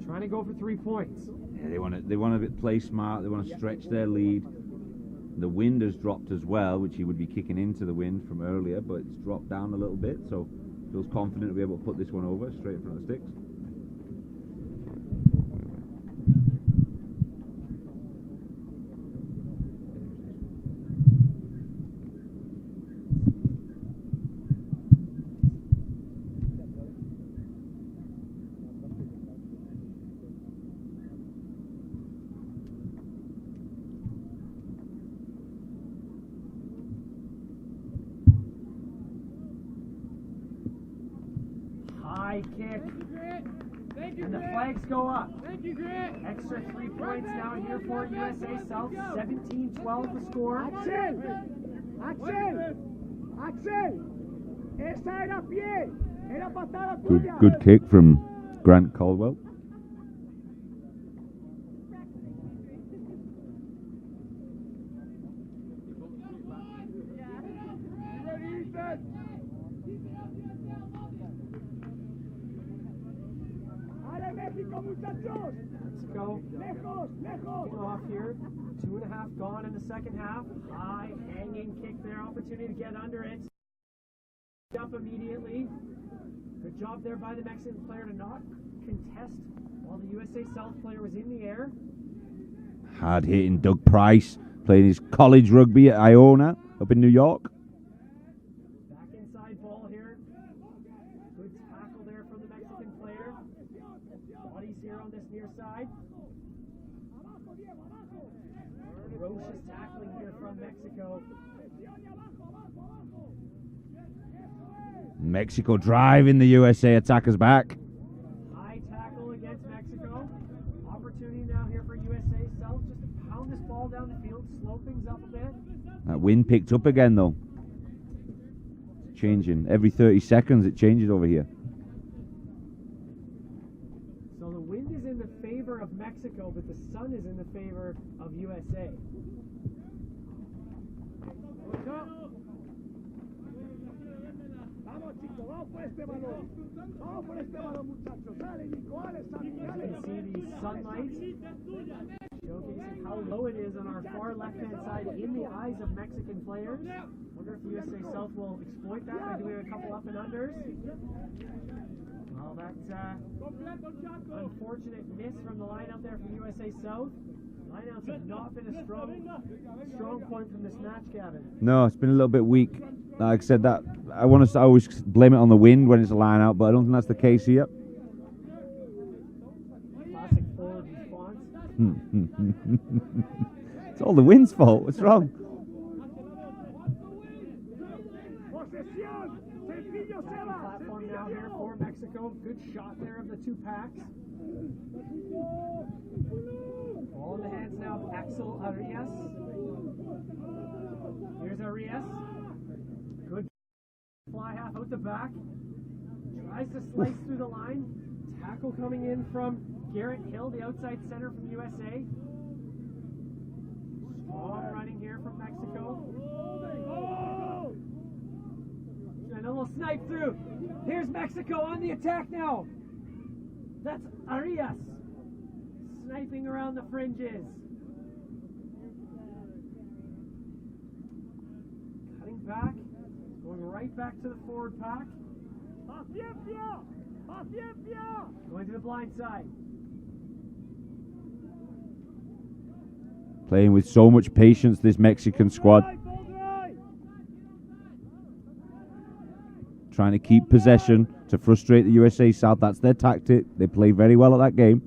trying to go for 3 points. Yeah, they want to play smart. They want to stretch their lead. The wind has dropped as well, which he would be kicking into the wind from earlier, but it's dropped down a little bit, so feels confident to be able to put this one over straight in front of the sticks. Kick, and the flags go up. Extra 3 points now here for USA South. 17-12 the score. Axel, esa era pie, era patada Good, tuya. good kick from Grant Caldwell. Mexico off here. 2.5 gone in the second half. High hanging kick there. Opportunity to get under it. Up immediately. Good job there by the Mexican player to not contest while the USA South player was in the air. Hard hitting Doug Price, playing his college rugby at Iona up in New York. Back inside ball here. Good tackle there from the Mexican player. Bodies here on this near side. Ferocious tackling here from Mexico. Mexico driving the USA attackers back. High tackle against Mexico. Opportunity now here for USA South just to pound this ball down the field, slow things up a bit. That wind picked up again though. It's changing. Every 30 seconds it changes over here. So the wind is in the favor of Mexico, but the sun is in the favor of USA. Vamos chicos, vamos por este balón. Vamos por este balón, muchachos. Dale, Nico, dale, Sammy, You dale. can see the sunlight showcasing how low it is on our far left-hand side in the eyes of Mexican players. Wonder if USA South will exploit that by doing a couple up and unders. Well, that unfortunate miss from the line out there from USA South. Lineouts have not been a strong point from this match, Gavin. No, it's been a little bit weak. Like I said, that I want to always blame it on the wind when it's a line out, but I don't think that's the case here. Classic forward response. It's all the wind's fault. What's wrong? Posesión. Sencillo, Seba. Platform now here for Mexico. Good shot there of the 2 packs. Ball in the hands now of Axel Arias. Here's Arias. Good fly half out the back. Tries to slice through the line. Tackle coming in from Garrett Hill, the outside center from USA. Strong running here from Mexico. And a little snipe through. Here's Mexico on the attack now. That's Arias. Sniping around the fringes. Cutting back. Going right back to the forward pack. Paciencia. Paciencia. Going to the blind side. Playing with so much patience, this Mexican squad. trying to keep possession to frustrate the USA South. That's their tactic. They play very well at that game.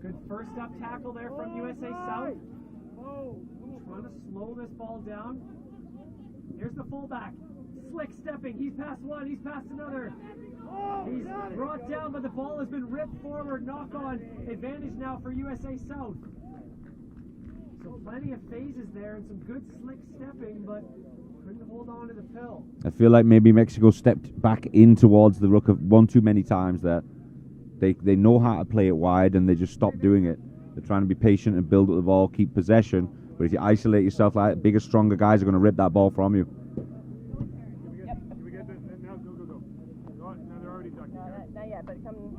Good first up tackle there from USA South. Trying to slow this ball down. Here's the fullback. Slick stepping. He's past one. He's past another. He's brought down, but the ball has been ripped forward. Knock on advantage now for USA South. So plenty of phases there and some good slick stepping, but couldn't hold on to the pill. I feel like maybe Mexico stepped back in towards the ruck one too many times there. They know how to play it wide, and they just stopped doing it. They're trying to be patient and build up the ball, keep possession. But if you isolate yourself, like bigger, stronger guys are going to rip that ball from you. Not yet, but come.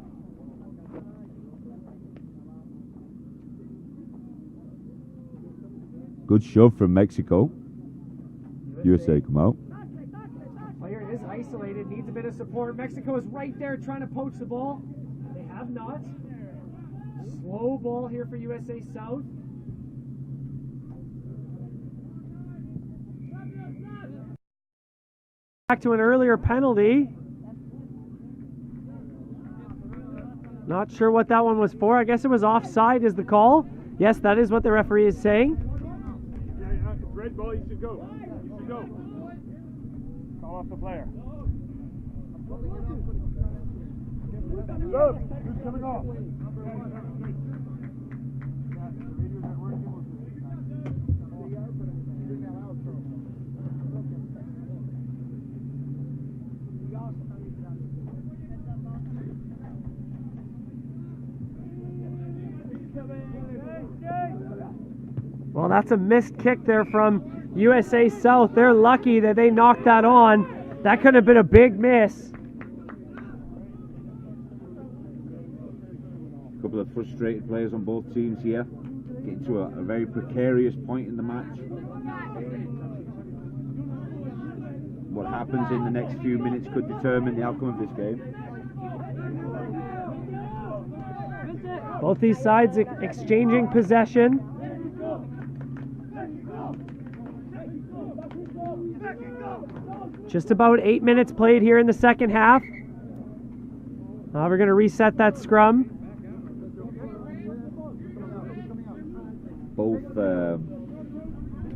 Good shove from Mexico. USA come out. Player is isolated, needs a bit of support. Mexico is right there trying to poach the ball. They have not. Slow ball here for USA South. Back to an earlier penalty. Not sure what that one was for. I guess it was offside is the call. Yes, that is what the referee is saying. Yeah, red ball, you should go. You should go. Call off the player. Look, who's coming off? Well, that's a missed kick there from USA South. They're lucky that they knocked that on. That could have been a big miss. A couple of frustrated players on both teams here. Getting to a very precarious point in the match. What happens in the next few minutes could determine the outcome of this game. Both these sides exchanging possession. Just about 8 minutes played here in the second half. We're going to reset that scrum. Both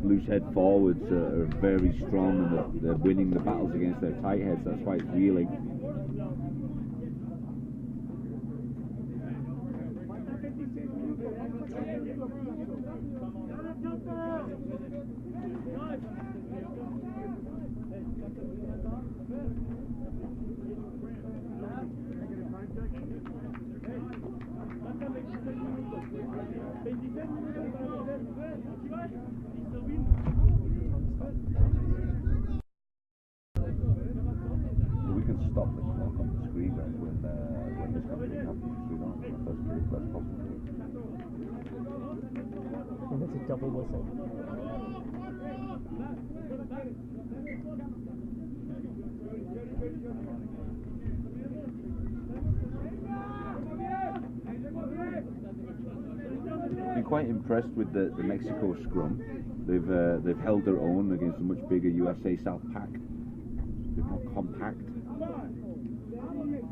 loose head forwards are very strong, and they're winning the battles against their tight heads. That's why it's reeling. We can stop the clock on the screen when this kind of thing happens. We don't have the first period, that's possible. And it's a double whistle. Been quite impressed with the Mexico scrum. They've held their own against a much bigger USA South pack. A bit more compact.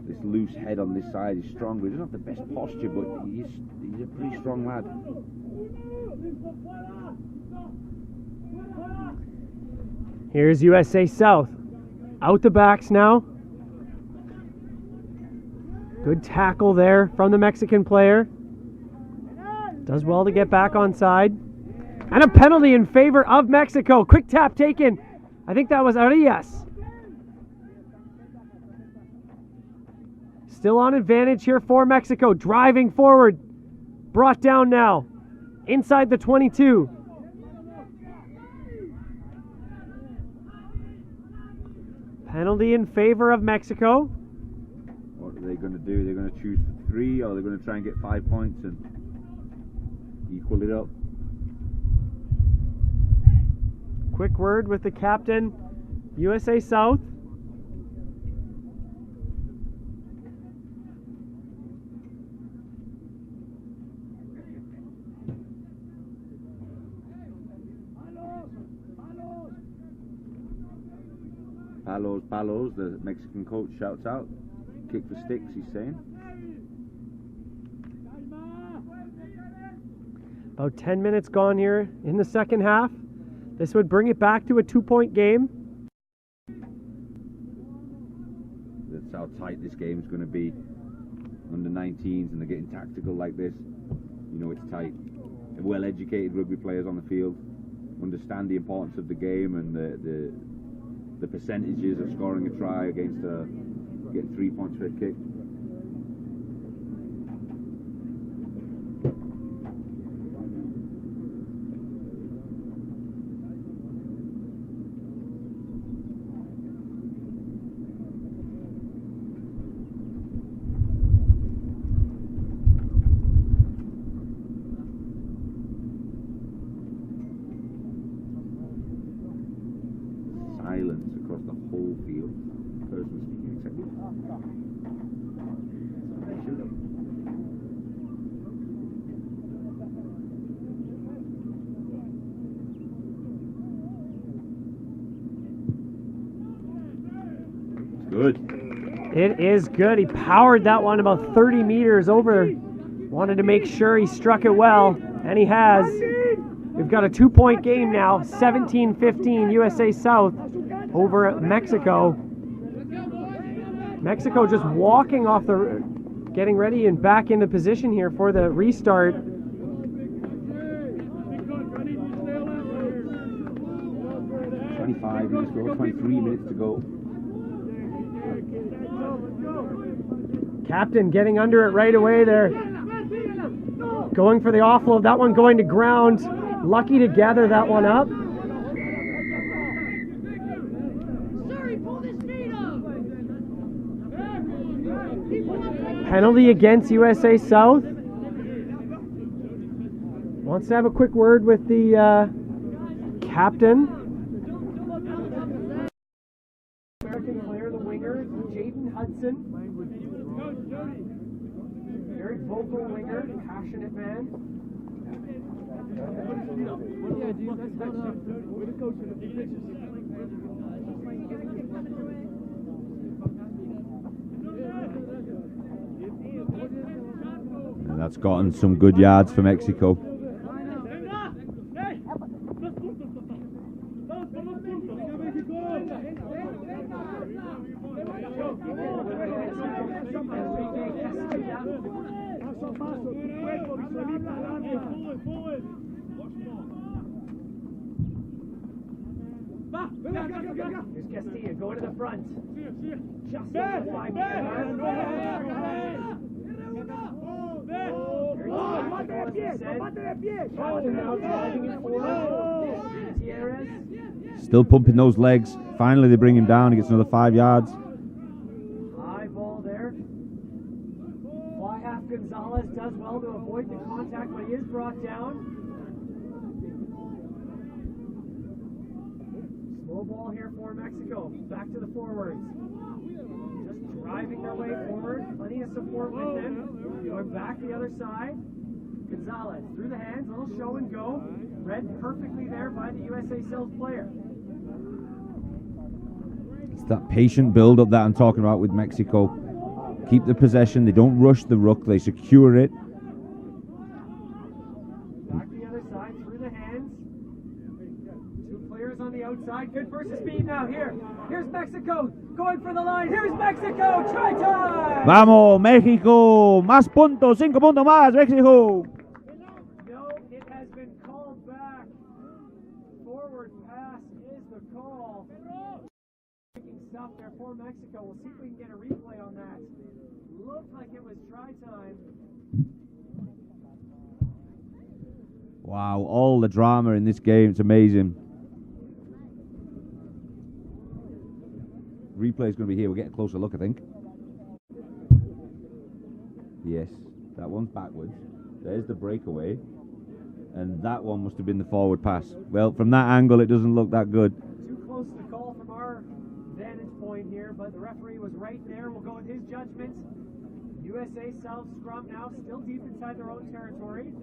This loose head on this side is strong. He doesn't have the best posture, but he's a pretty strong lad. Here's USA South. Out the backs now. Good tackle there from the Mexican player. Does well to get back on side. And a penalty in favor of Mexico. Quick tap taken. I think that was Arias. Still on advantage here for Mexico. Driving forward. Brought down now. Inside the 22. Penalty in favor of Mexico. What are they going to do? They're going to choose 3, or they're going to try and get 5 points and equal it up. Quick word with the captain, USA South. Palos, the Mexican coach, shouts out. Kick for sticks, he's saying. About 10 minutes gone here in the second half. This would bring it back to a 2-point game. That's how tight this game is going to be. Under 19s, and they're getting tactical like this. You know it's tight. Well-educated rugby players on the field understand the importance of the game and the percentages of scoring a try against getting 3 points for a kick. Silence across the whole field. Person speaking except good. It is good. He powered that one about 30 meters over. Wanted to make sure he struck it well, and he has. We've got a 2-point game now, 17-15 USA South over Mexico. Mexico just walking off the, getting ready and back into position here for the restart. $25 minutes to go, 23 minutes to go. Captain getting under it right away there. Going for the offload, that one going to ground. Lucky to gather that one up. Penalty against USA South. Wants to have a quick word with the captain. American player, the winger, Jaden Hudson. Very vocal winger, passionate man. And that's gotten some good yards for Mexico. Here's Castilla, go to the front. Just over 5 Still pumping those legs. Finally they bring him down. He gets another 5 yards. High ball there. Fly half Gonzalez does well to avoid the contact, but he is brought down. Slow ball here for Mexico. Back to the forwards. Just driving their way forward. Plenty of support with them. Going back the other side. Gonzalez through the hands. Little show and go. Read perfectly there by the USA South player. It's that patient build-up that I'm talking about with Mexico. Keep the possession. They don't rush the ruck. They secure it. Back the other side, through the hands. Two players on the outside. Good versus speed now. Here's Mexico. Going for the line. Here's Mexico. Try time! Vamos, México. Más puntos. 5 puntos más, México. No, it has been called back. Forward pass is the call. Stuff there for Mexico. We'll see if we can get a replay on that. Looked like it was try time. Wow, all the drama in this game. It's amazing. Replay's going to be here. We'll get a closer look, I think. Yes, that one's backwards. There's the breakaway. And that one must have been the forward pass. Well, from that angle, it doesn't look that good. Too close to the call from our vantage point here, but the referee was right there. We'll go with his judgment. USA South scrum now, still deep inside their own territory.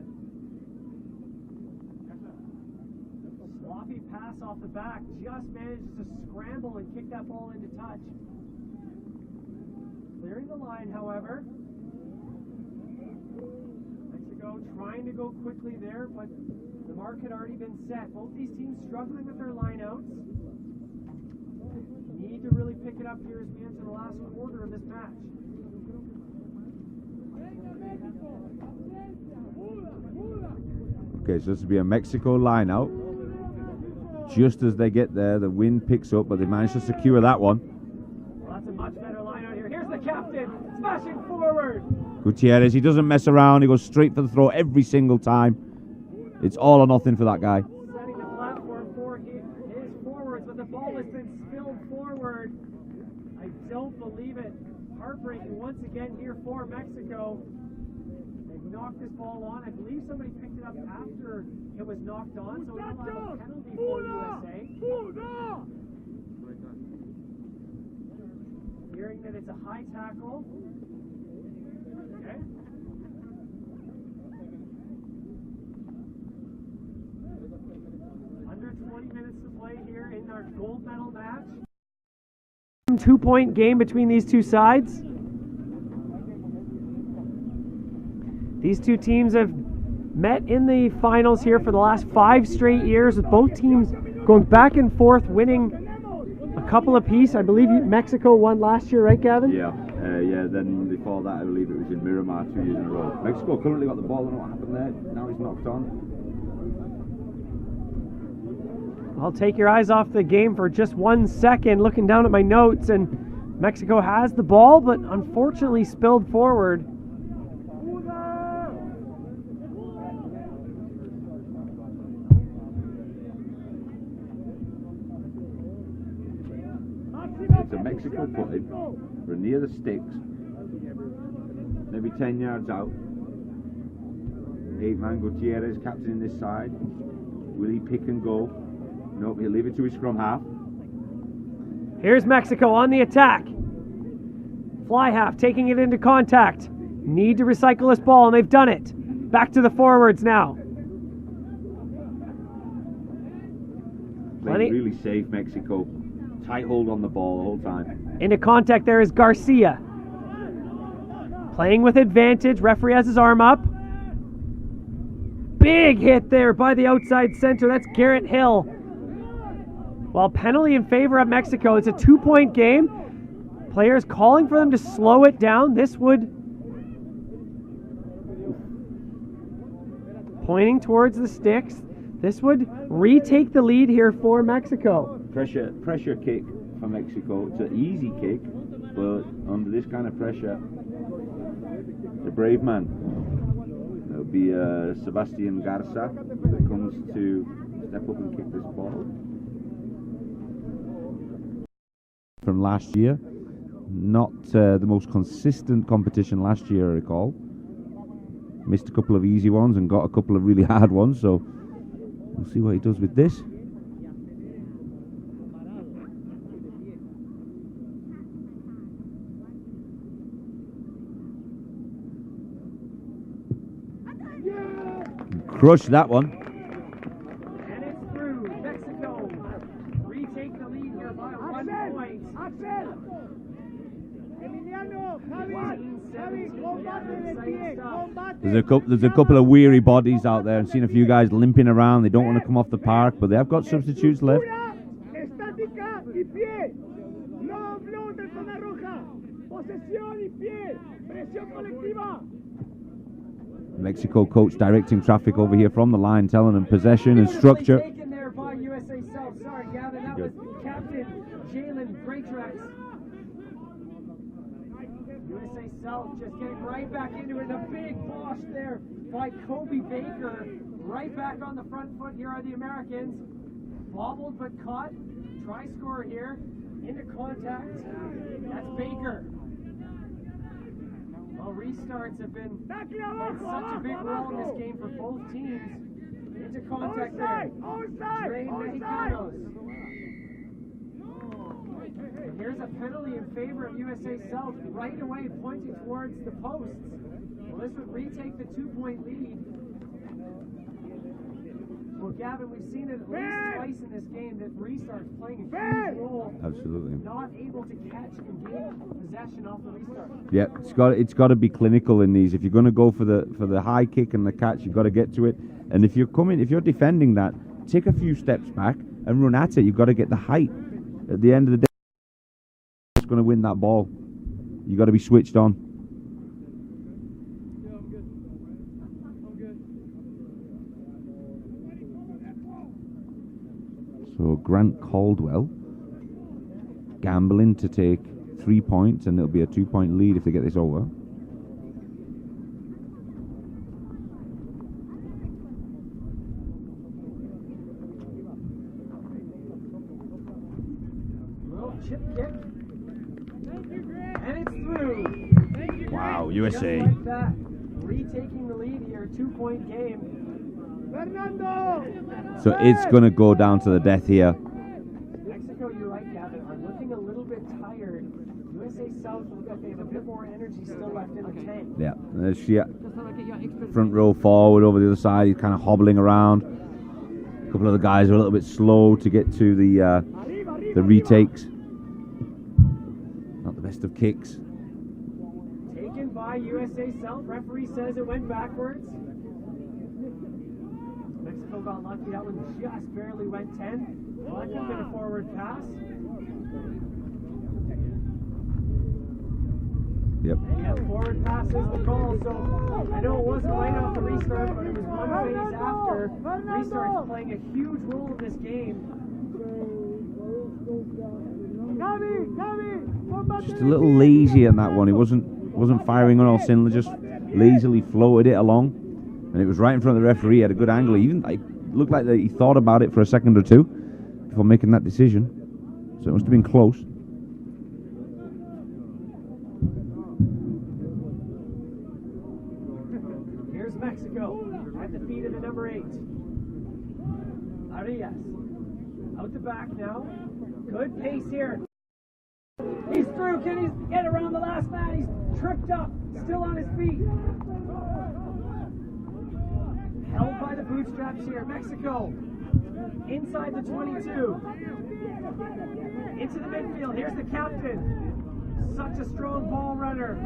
Sloppy pass off the back, just manages to scramble and kick that ball into touch. Clearing the line, however. Mexico trying to go quickly there, but the mark had already been set. Both these teams struggling with their lineouts. Need to really pick it up here as we enter the last quarter of this match. Okay, so this will be a Mexico line out. Just as they get there, the wind picks up, but they managed to secure that one. Well, that's a much better line out here. Here's the captain, smashing forward. Gutierrez, he doesn't mess around. He goes straight for the throw every single time. It's all or nothing for that guy. Setting the platform for his forwards, but the ball has been spilled forward. I don't believe it. Heartbreaking once again here for Mexico. They've knocked this ball on. I believe somebody picked it up after it was knocked on, so we'll have a penalty for USA. Hearing that it's a high tackle. Okay. Under 20 minutes to play here in our gold medal match. 2-point game between these two sides. These two teams have met in the finals here for the last 5 straight years, with both teams going back and forth, winning a couple apiece. I believe Mexico won last year, right, Gavin? Yeah, then before that, I believe it was in Miramar 2 years in a row. Mexico currently got the ball, I don't know what happened there. Now he's knocked on. I'll take your eyes off the game for just 1 second, looking down at my notes, and Mexico has the ball, but unfortunately spilled forward. It's a Mexico footed. We're near the sticks. Maybe 10 yards out. 8-man Gutierrez captaining this side. Will he pick and go? Nope, he'll leave it to his scrum half. Here's Mexico on the attack. Fly half taking it into contact. Need to recycle this ball, and they've done it. Back to the forwards now. Playing really safe, Mexico. Tight hold on the ball the whole time. Into contact there is Garcia. Playing with advantage. Referee has his arm up. Big hit there by the outside center. That's Garrett Hill. Well, penalty in favor of Mexico. It's a 2-point game. Players calling for them to slow it down. This would, pointing towards the sticks, this would retake the lead here for Mexico. Pressure kick for Mexico. It's an easy kick, but under this kind of pressure, it's a brave man. It'll be Sebastian Garza that comes to step up and kick this ball. From last year, not the most consistent competition last year, I recall. Missed a couple of easy ones and got a couple of really hard ones, so we'll see what he does with this. Crush that one. And it's through. Mexico retake the lead here by 1 point. There's a couple of weary bodies out there. I've seen a few guys limping around. They don't want to come off the park, but they have got substitutes left. Mexico coach directing traffic over here from the line, telling them possession and structure. Taken there by USA South. Sorry, Gavin. That was Captain Jalen Greatrex. USA South just getting right back into it. A big bosh there by Kobe Baker. Right back on the front foot here are the Americans. Bobbled but caught. Try score here. Into contact. That's Baker. Well, restarts have been such a big role in this game for both teams. Into contact there. Train Mexicanos. And here's a penalty in favor of USA South right away, pointing towards the posts. Well, this would retake the 2-point lead. Well, Gavin, we've seen it at least twice in this game that restarts playing a huge role. Absolutely. Not able to catch and gain possession off the restart. Yeah, it's got to be clinical in these. If you're going to go for the high kick and the catch, you've got to get to it. And if you're defending that, take a few steps back and run at it. You've got to get the height. At the end of the day, it's going to win that ball. You've got to be switched on. So Grant Caldwell gambling to take 3 points, and it'll be a 2-point lead if they get this over. Little chip kick. And it's through. Wow, USA. Just like that. Retaking the lead here, 2-point game. So it's going to go down to the death here. Mexico, you're right, Gavin, are looking a little bit tired. USA South look like they have a bit more energy still left in the tank. Yeah, there's Shia. Front row forward over the other side. He's kind of hobbling around. A couple of the guys are a little bit slow to get to the retakes. Not the best of kicks. Taken by USA South. Referee says it went backwards. Mexico got lucky. That one just barely went 10. Well, that could have been a forward pass. Yep. Yeah, forward pass is the call. So I know it wasn't right off the restart, but it was one phase after. Restart's playing a huge role in this game. Just a little lazy on that one. He wasn't firing on all cylinders, just lazily floated it along. And it was right in front of the referee. He had a good angle. He even looked like he thought about it for a second or two before making that decision. So it must have been close. Here's Mexico at the feet of the number 8. Arias. Out the back now. Good pace here. He's through. Can he get around the last man? He's tripped up. Still on his feet. Held by the bootstraps here. Mexico inside the 22. Into the midfield. Here's the captain. Such a strong ball runner.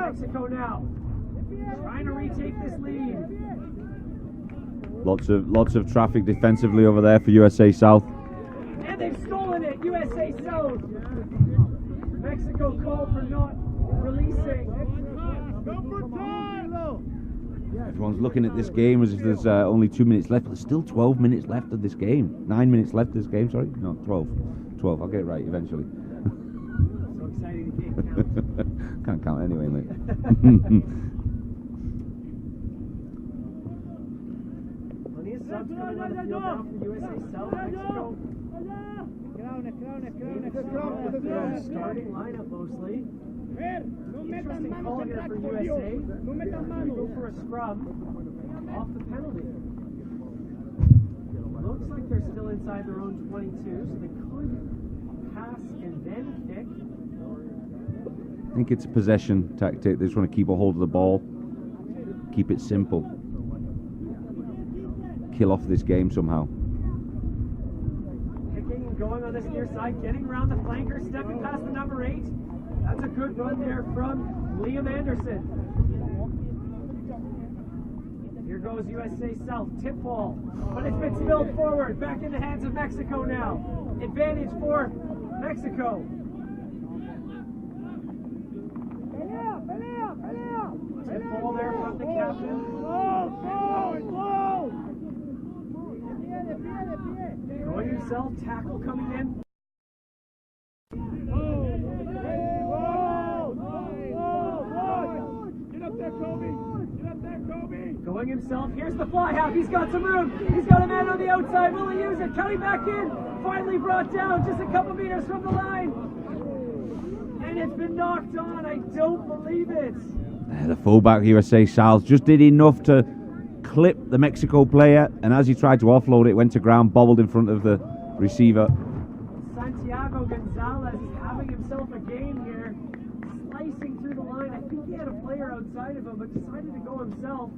Mexico now trying to retake this lead. Lots of traffic defensively over there for USA South. And they've stolen it. USA South. Mexico called for not releasing. Everyone's looking at this game as if there's only 2 minutes left. There's still 12 minutes left of this game. 9 minutes left of this game, sorry. No, 12. 12, I'll get it right eventually. So exciting the game counts. Can't count anyway, mate. Plenty of subs coming on the field now for USA South. Mexico. Starting lineup mostly. Interesting call here for USA. Go for a scrum off the penalty. Looks like they're still inside their own 22, so they could pass and then kick. I think it's a possession tactic. They just want to keep a hold of the ball, keep it simple, kill off this game somehow. Kicking and going on this near side, getting around the flanker, stepping past the number 8. That's a good run there from Liam Anderson. Here goes USA South, tip ball, but it's been spilled forward, back in the hands of Mexico now. Advantage for Mexico. Tip ball there from the captain. Going himself, tackle coming in. Going himself, here's the fly half, he's got some room, he's got a man on the outside, will he use it? Coming back in, finally brought down just a couple meters from the line. And it's been knocked on, I don't believe it. The fullback USA South just did enough to clip the Mexico player, and as he tried to offload it, went to ground, bobbled in front of the receiver. Santiago Gonzalez is having himself a game here, slicing through the line. I think he had a player outside of him, but decided to go himself.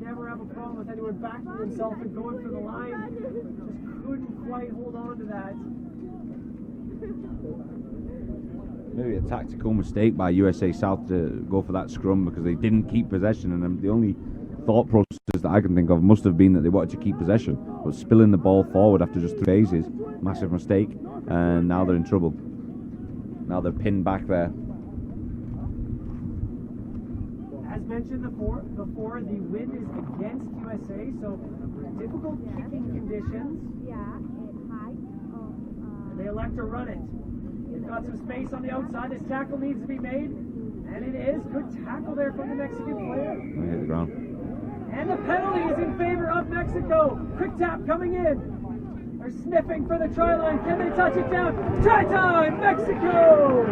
never have a problem with anyone backing himself and going for the line. Just couldn't quite hold on to that. Maybe a tactical mistake by USA South to go for that scrum because they didn't keep possession, and the only thought process that I can think of must have been that they wanted to keep possession, but spilling the ball forward after just 3 phases, massive mistake, and now they're in trouble. Now they're pinned back there. As mentioned before, the wind is against USA, so difficult kicking conditions. And they elect to run it. They've got some space on the outside. This tackle needs to be made, and it is. Good tackle there from the Mexican player. They hit the ground. And the penalty is in favor of Mexico. Quick tap coming in. They're sniffing for the try line. Can they touch it down? Try time, Mexico!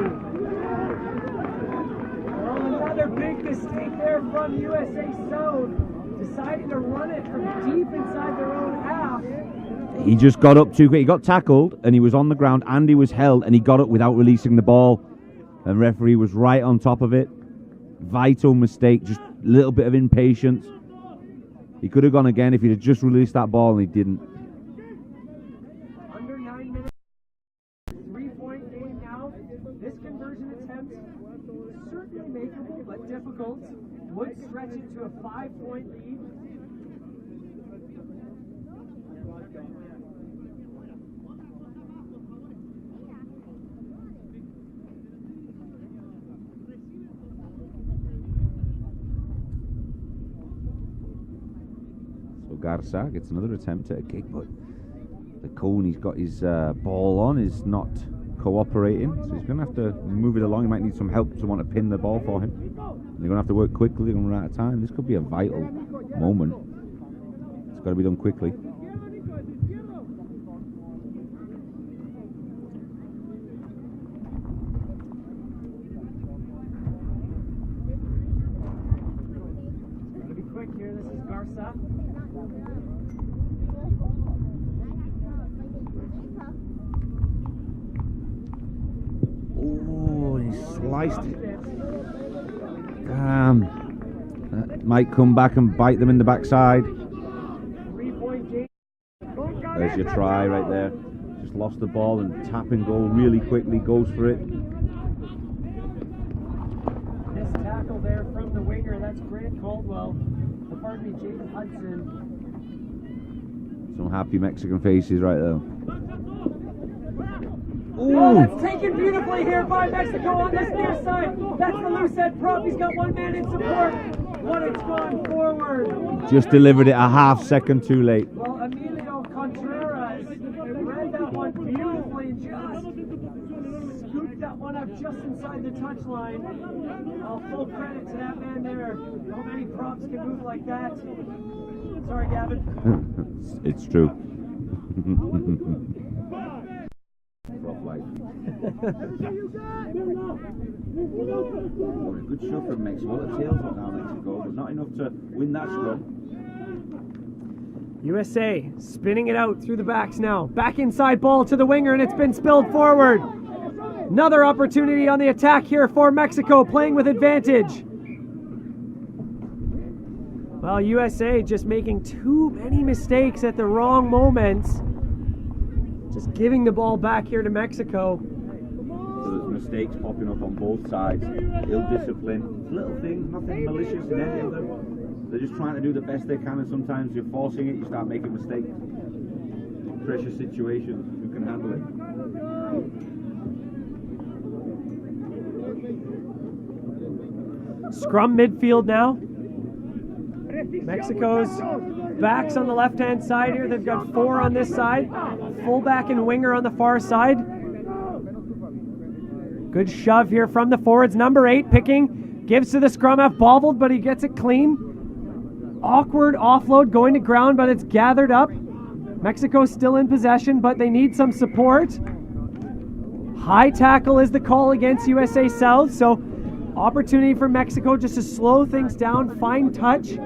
Well, another big mistake there from USA South, deciding to run it from deep inside their own half. He just got up too quick. He got tackled and he was on the ground and he was held and he got up without releasing the ball. And referee was right on top of it. Vital mistake, just a little bit of impatience. He could have gone again if he'd have just released that ball and he didn't. Under 9 minutes, 3-point game now. This conversion attempt, certainly makeable but difficult, would stretch it to a 5-point lead. Garza gets another attempt at a kick, but the cone he's got his ball on is not cooperating, so he's going to have to move it along. He might need some help, someone to pin the ball for him. They're going to have to work quickly, they're going to run out of time. This could be a vital moment. It's got to be done quickly. Gotta be quick here, this is Garza. Oh, he sliced it. Damn. That might come back and bite them in the backside. 3-point game. There's your try right there. Just lost the ball and tap and go really quickly, goes for it. This tackle there from the winger, that's Grant Caldwell. Pardon me, Jacob Hudson. Some happy Mexican faces right there. Oh, that's taken beautifully here by Mexico on this near side. That's the loose head prop. He's got one man in support, but it's gone forward. Just delivered it a half second too late. Well, Emilio Contreras read that one beautifully and just scooped that one up just inside the touchline. Full credit to that man there. Not many props can move like that. Sorry, Gavin. It's true. Good shot from Mexico. The tail's up now, Mexico, but not enough to win that scrum. USA spinning it out through the backs now. Back inside ball to the winger, and it's been spilled forward. Another opportunity on the attack here for Mexico, playing with advantage. Well, USA just making too many mistakes at the wrong moments. Just giving the ball back here to Mexico. So there's mistakes popping up on both sides. Ill discipline, little things, nothing malicious in any of them. They're just trying to do the best they can, and sometimes you're forcing it, you start making mistakes. Pressure situations, who can handle it? Scrum midfield now. Mexico's backs on the left-hand side here. They've got 4 on this side. Fullback and winger on the far side. Good shove here from the forwards. Number 8 picking. Gives to the scrum half. Bobbled, but he gets it clean. Awkward offload going to ground, but it's gathered up. Mexico still in possession, but they need some support. High tackle is the call against USA South, so opportunity for Mexico just to slow things down, fine touch.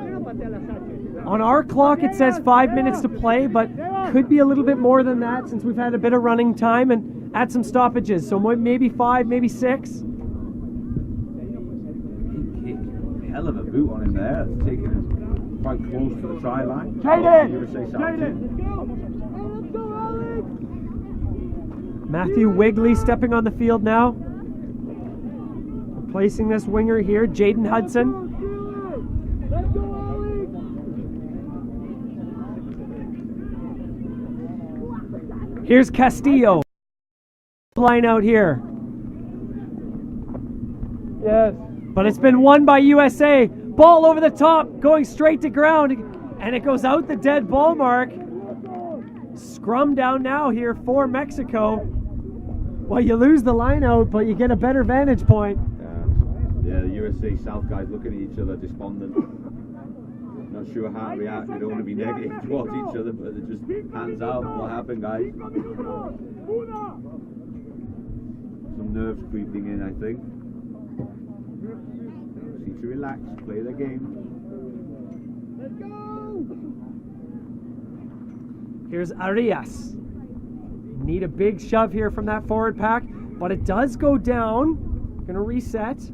On our clock it says 5 minutes to play, but could be a little bit more than that since we've had a bit of running time and add some stoppages. So maybe 5, maybe 6. Hell of a boot on him there. It's taken him quite close to the try line. Jaden! USA South team. Matthew Wigley stepping on the field now. Replacing this winger here, Jaden Hudson. Here's Castillo. Line out here. Yes. But it's been won by USA. Ball over the top, going straight to ground, and it goes out the dead ball mark. Scrum down now here for Mexico. Well, you lose the line out, but you get a better vantage point. Yeah, the USA South guys looking at each other, despondent. Not sure how to react. They don't want to be negative towards each other, but they're just hands out. What happened, guys? Some nerves creeping in, I think. Need to relax, play the game. Let's go! Here's Arias. Need a big shove here from that forward pack, but it does go down. Gonna reset.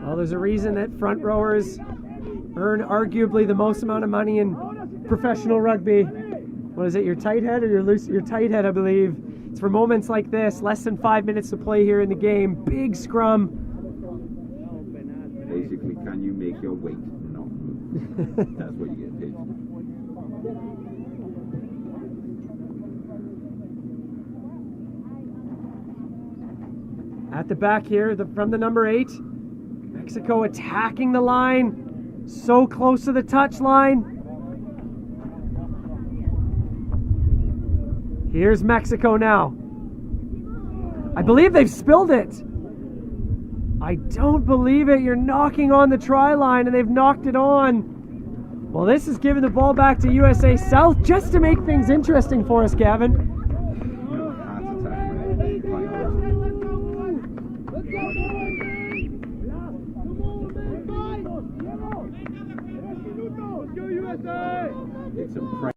Well, there's a reason that front rowers earn arguably the most amount of money in professional rugby. What is it, your tight head or your tight head, I believe. It's for moments like this, less than 5 minutes to play here in the game. Big scrum. Basically, can you make your weight not move? That's what you get paid. At the back here, from the number 8, Mexico attacking the line, so close to the touch line. Here's Mexico now. I believe they've spilled it. I don't believe it. You're knocking on the try line and they've knocked it on. Well, this is giving the ball back to USA South just to make things interesting for us, Gavin. It's a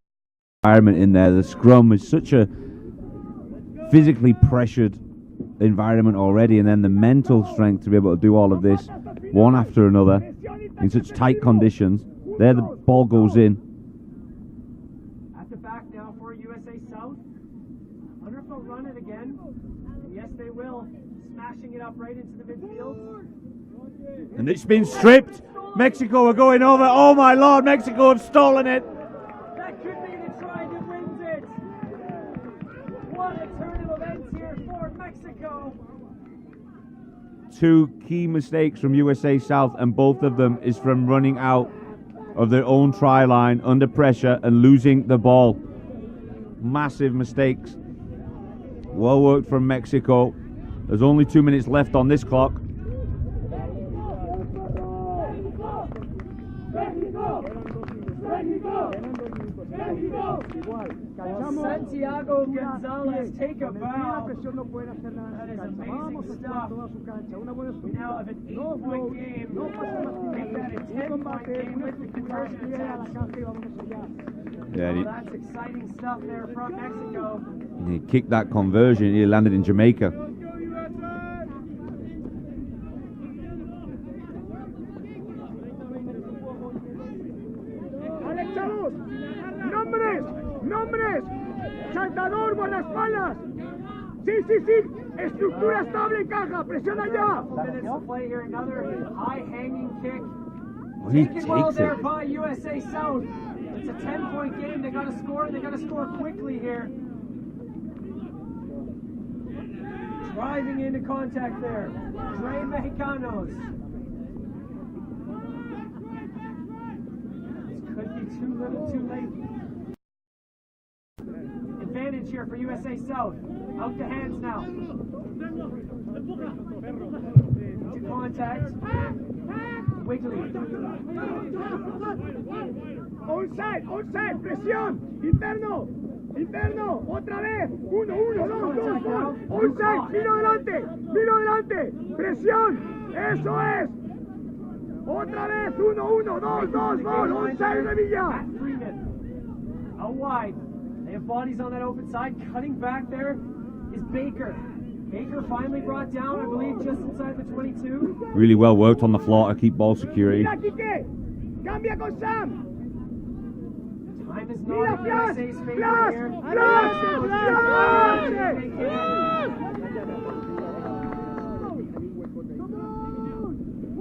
environment in there. The scrum is such a physically pressured environment already, and then the mental strength to be able to do all of this one after another in such tight conditions. There the ball goes in. At the back now for USA South. I wonder if they'll run it again. And yes, they will. Smashing it up right into the midfield. And it's been stripped. Mexico are going over. Oh my Lord, Mexico have stolen it. That could be the try that wins it. What a turn of events here for Mexico. Two key mistakes from USA South, and both of them is from running out of their own try line under pressure and losing the ball. Massive mistakes. Well worked from Mexico. There's only 2 minutes left on this clock. Santiago Gonzalez, take a bow. That is amazing stuff. We now have an 8-point game. Make that a 10-point game with the conversion attempt. Yeah, well, that's exciting stuff there from Mexico. He kicked that conversion. He landed in Jamaica. ¡Nombres! ¡Saltador, guardaespaldas! ¡Sí! ¡Estructura estable, caja! ¡Presiona ya! Minutes to play here, another high-hanging kick. Well, he Taken well takes there it. by USA South. It's a 10-point game. They got to score. They got to score quickly here. Driving into contact there. Dre Mexicanos. This could be too little, too late. Advantage here for USA South. Out the hands now. To contact. Wigley. Onside, presión, interno, otra vez, 1, 2, 2, onside, miro adelante, presión, eso es, otra vez, 1, 2, 2, onside, Revilla. Out wide. They have bodies on that open side. Cutting back there is Baker. Baker finally brought down, I believe, just inside the 22. Really well worked on the floor to keep ball security. Mira, Quique. Cambia con Sam. Time is Mira, not in flash. USA's favor Flash. here.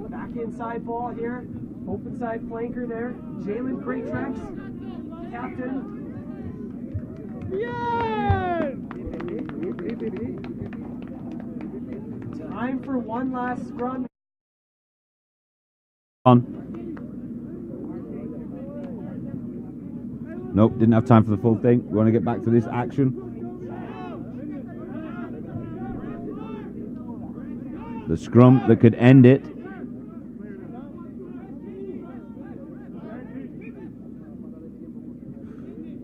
Back inside ball here. Open side flanker there. Jalen Greatrex, captain. Time for one last scrum. On. Nope, didn't have time for the full thing. We want to get back to this action. The scrum that could end it.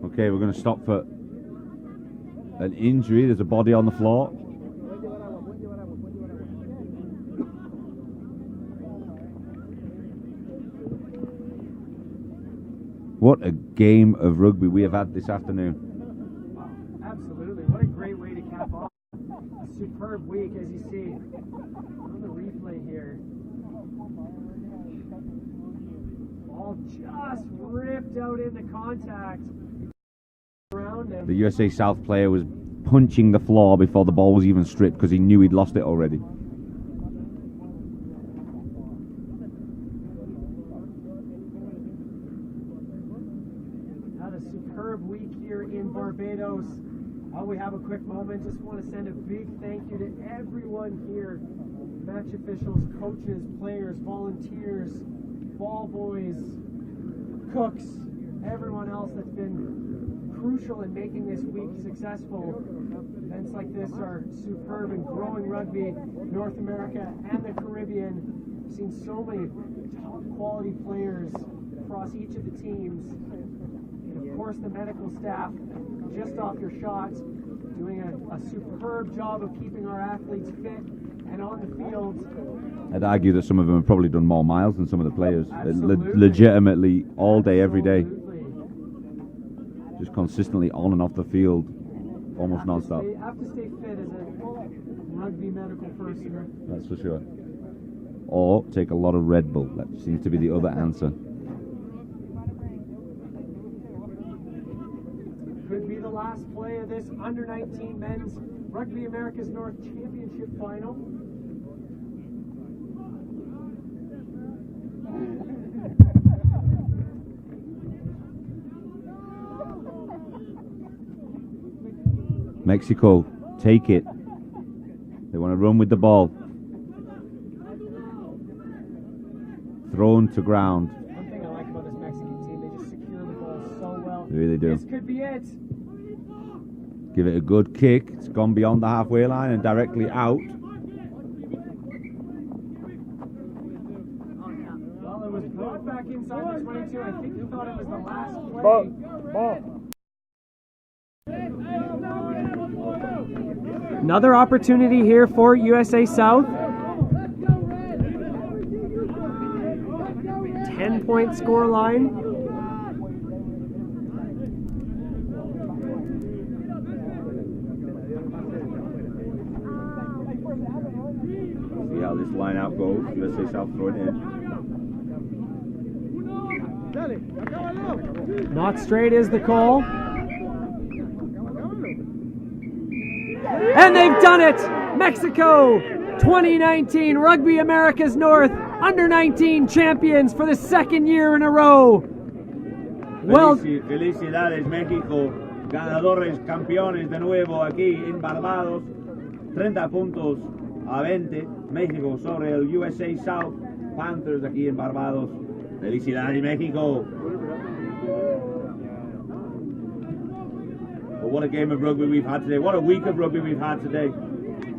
Okay, we're going to stop for an injury. There's a body on the floor. What a game of rugby we have had this afternoon. Absolutely. What a great way to cap off a superb week, as you see on the replay here. Ball just ripped out into contact around him. The USA South player was punching the floor before the ball was even stripped because he knew he'd lost it already. Had a superb week here in Barbados. While we have a quick moment, just want to send a big thank you to everyone here. Match officials, coaches, players, volunteers, ball boys, cooks, everyone else that's been crucial in making this week successful. Events like this are superb in growing rugby, North America and the Caribbean. We've seen so many top quality players across each of the teams. And of course the medical staff, just off your shots, doing a superb job of keeping our athletes fit and on the field. I'd argue that some of them have probably done more miles than some of the players. Absolutely. Legitimately all day, every day. Absolutely. Just consistently on and off the field, almost non-stop. Have to stay fit as a rugby medical person. That's for sure. Or take a lot of Red Bull. That seems to be the other answer. Could be the last play of this under-19 men's Rugby America's North Championship final. Mexico, take it. They want to run with the ball. Thrown to ground. One thing I like about this Mexican team, they just secure the ball so well. They really do. This could be it. Give it a good kick. It's gone beyond the halfway line and directly out. Well, it was brought back inside the 22. I think he thought it was the last play. Ball. Another opportunity here for USA South. 10-point score line. See how this line out goes. USA South throwing it in. Not straight is the call. And they've done it! Mexico, 2019 Rugby America's North Under-19 champions for the second year in a row. Well, Felicidades México, ganadores, campeones de nuevo aquí en Barbados. 30 puntos a 20, México sobre el USA South Panthers aquí en Barbados. Felicidades México. But what a game of rugby we've had today. What a week of rugby we've had today.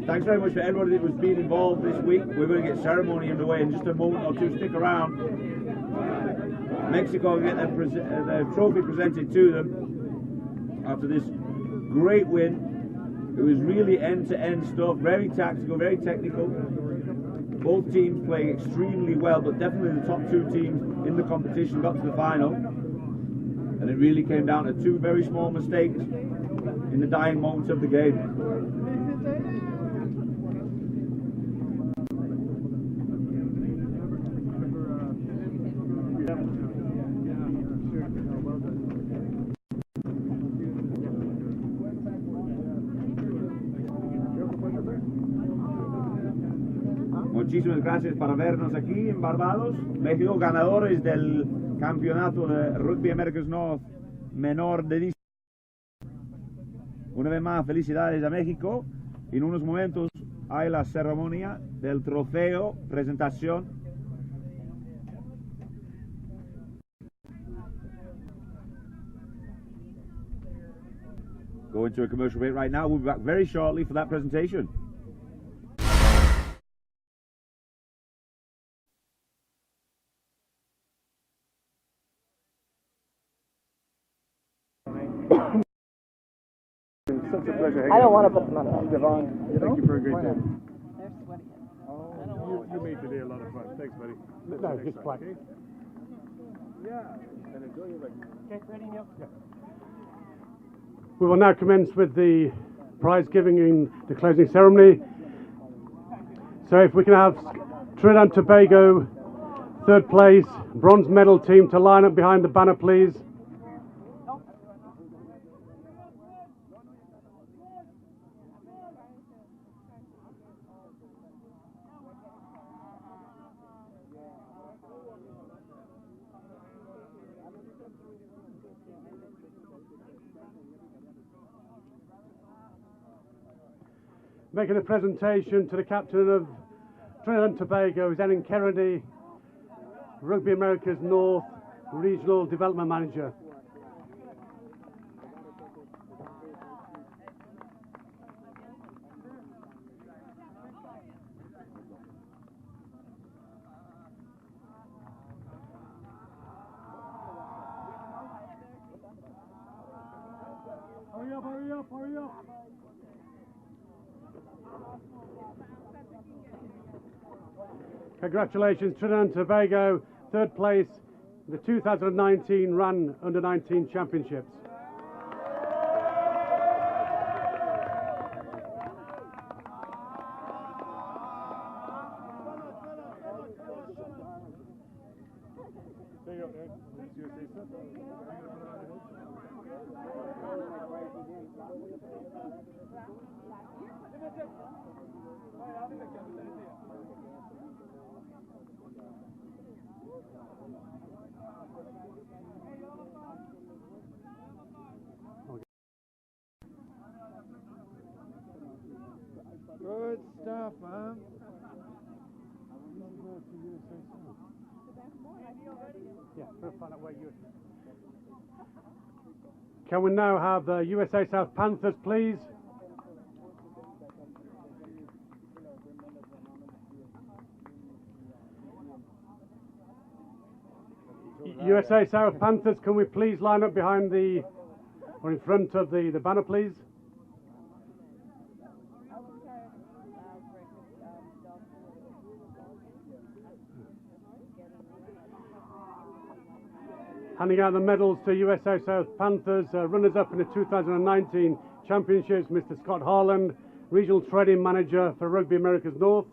Thanks very much for everybody that was being involved this week. We're going to get ceremony underway in just a moment or two. Stick around. Mexico will get their trophy presented to them after this great win. It was really end-to-end stuff, very tactical, very technical. Both teams playing extremely well, but definitely the top two teams in the competition got to the final. And it really came down to two very small mistakes in the dying moments of the game. Muchísimas gracias para vernos aquí en Barbados. México, ganadores del campeonato de Rugby Americas North menor de edad. Una vez más, felicidades a México. En unos momentos hay la ceremonia del trofeo, presentación. Going to a commercial break right now. We'll be back very shortly for that presentation. Such a pleasure. I don't want to put them on. Devon, thank you for a great day. They're sweaty. You made today a lot of fun. Thanks, buddy. No, just play. Okay? Yeah. And enjoy your rugby. Okay, ready, Neil? Yeah. We will now commence with the prize giving in the closing ceremony. So if we can have Trinidad and Tobago, third place, bronze medal team to line up behind the banner, please. Making a presentation to the captain of Trinidad and Tobago is Erin Kennedy, Rugby Americas North Regional Development Manager. Hurry up, hurry up, hurry up. Congratulations, Trinidad and Tobago, third place in the 2019 RAN Under-19 Championships. There you go, Ed. That's your say, sir. Good stuff, man. Can we now have the USA South Panthers, please? USA South Panthers, can we please line up behind the, or in front of the banner, please? Handing out the medals to USA South Panthers, runners-up in the 2019 Championships, Mr. Scott Harland, Regional Trading Manager for Rugby Americas North.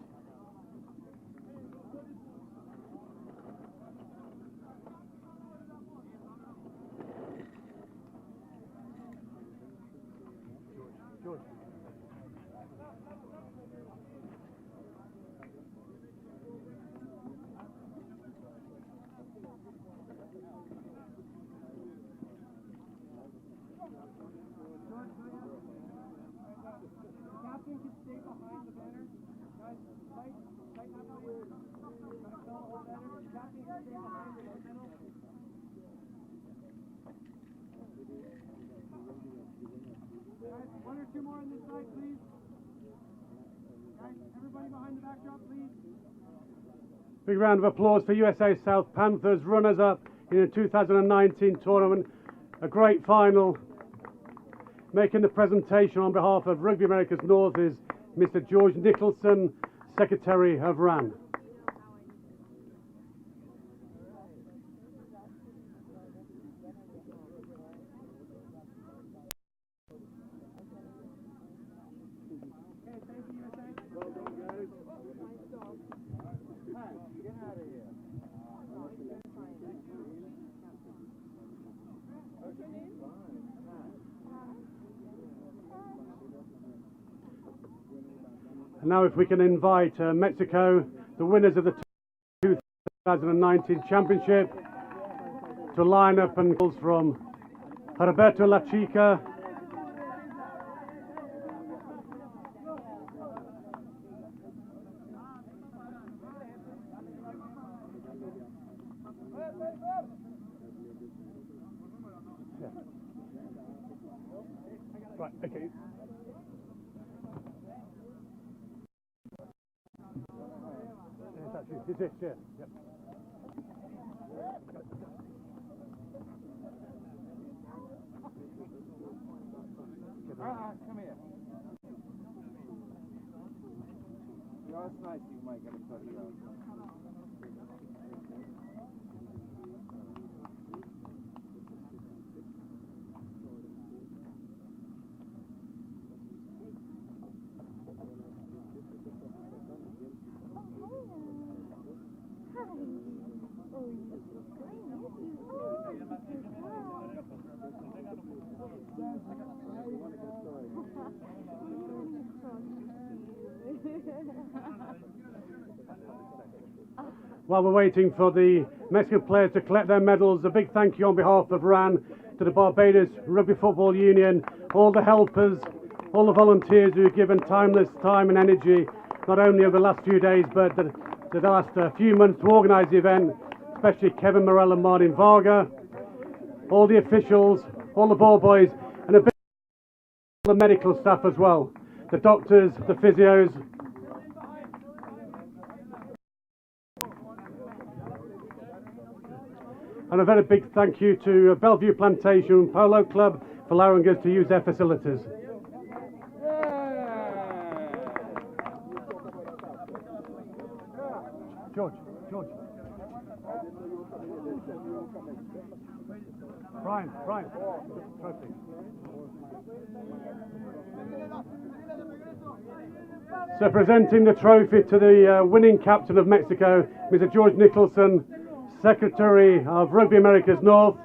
One or two more on this side, please. Guys, everybody behind the backdrop, please. Big round of applause for USA South Panthers, runners-up in the 2019 tournament. A great final. Making the presentation on behalf of Rugby Americas North is Mr. George Nicholson, Secretary of RAN. And now if we can invite Mexico, the winners of the 2019 championship, to line up, and calls from Roberto La Chica, Right, okay. Is it? Yeah. Yep. Come here. Yeah, that's nice. You might get a photograph. While we're waiting for the Mexican players to collect their medals, a big thank you on behalf of RAN to the Barbados Rugby Football Union, all the helpers, all the volunteers who have given timeless time and energy, not only over the last few days, but the last few months to organise the event, especially Kevin Morell and Martin Varga, all the officials, all the ball boys, and a big the medical staff as well, the doctors, the physios. And a very big thank you to Bellevue Plantation Polo Club for allowing us to use their facilities. George. Brian. Trophy. So presenting the trophy to the winning captain of Mexico, Mr. George Nicholson, Secretary of Rugby Americas North,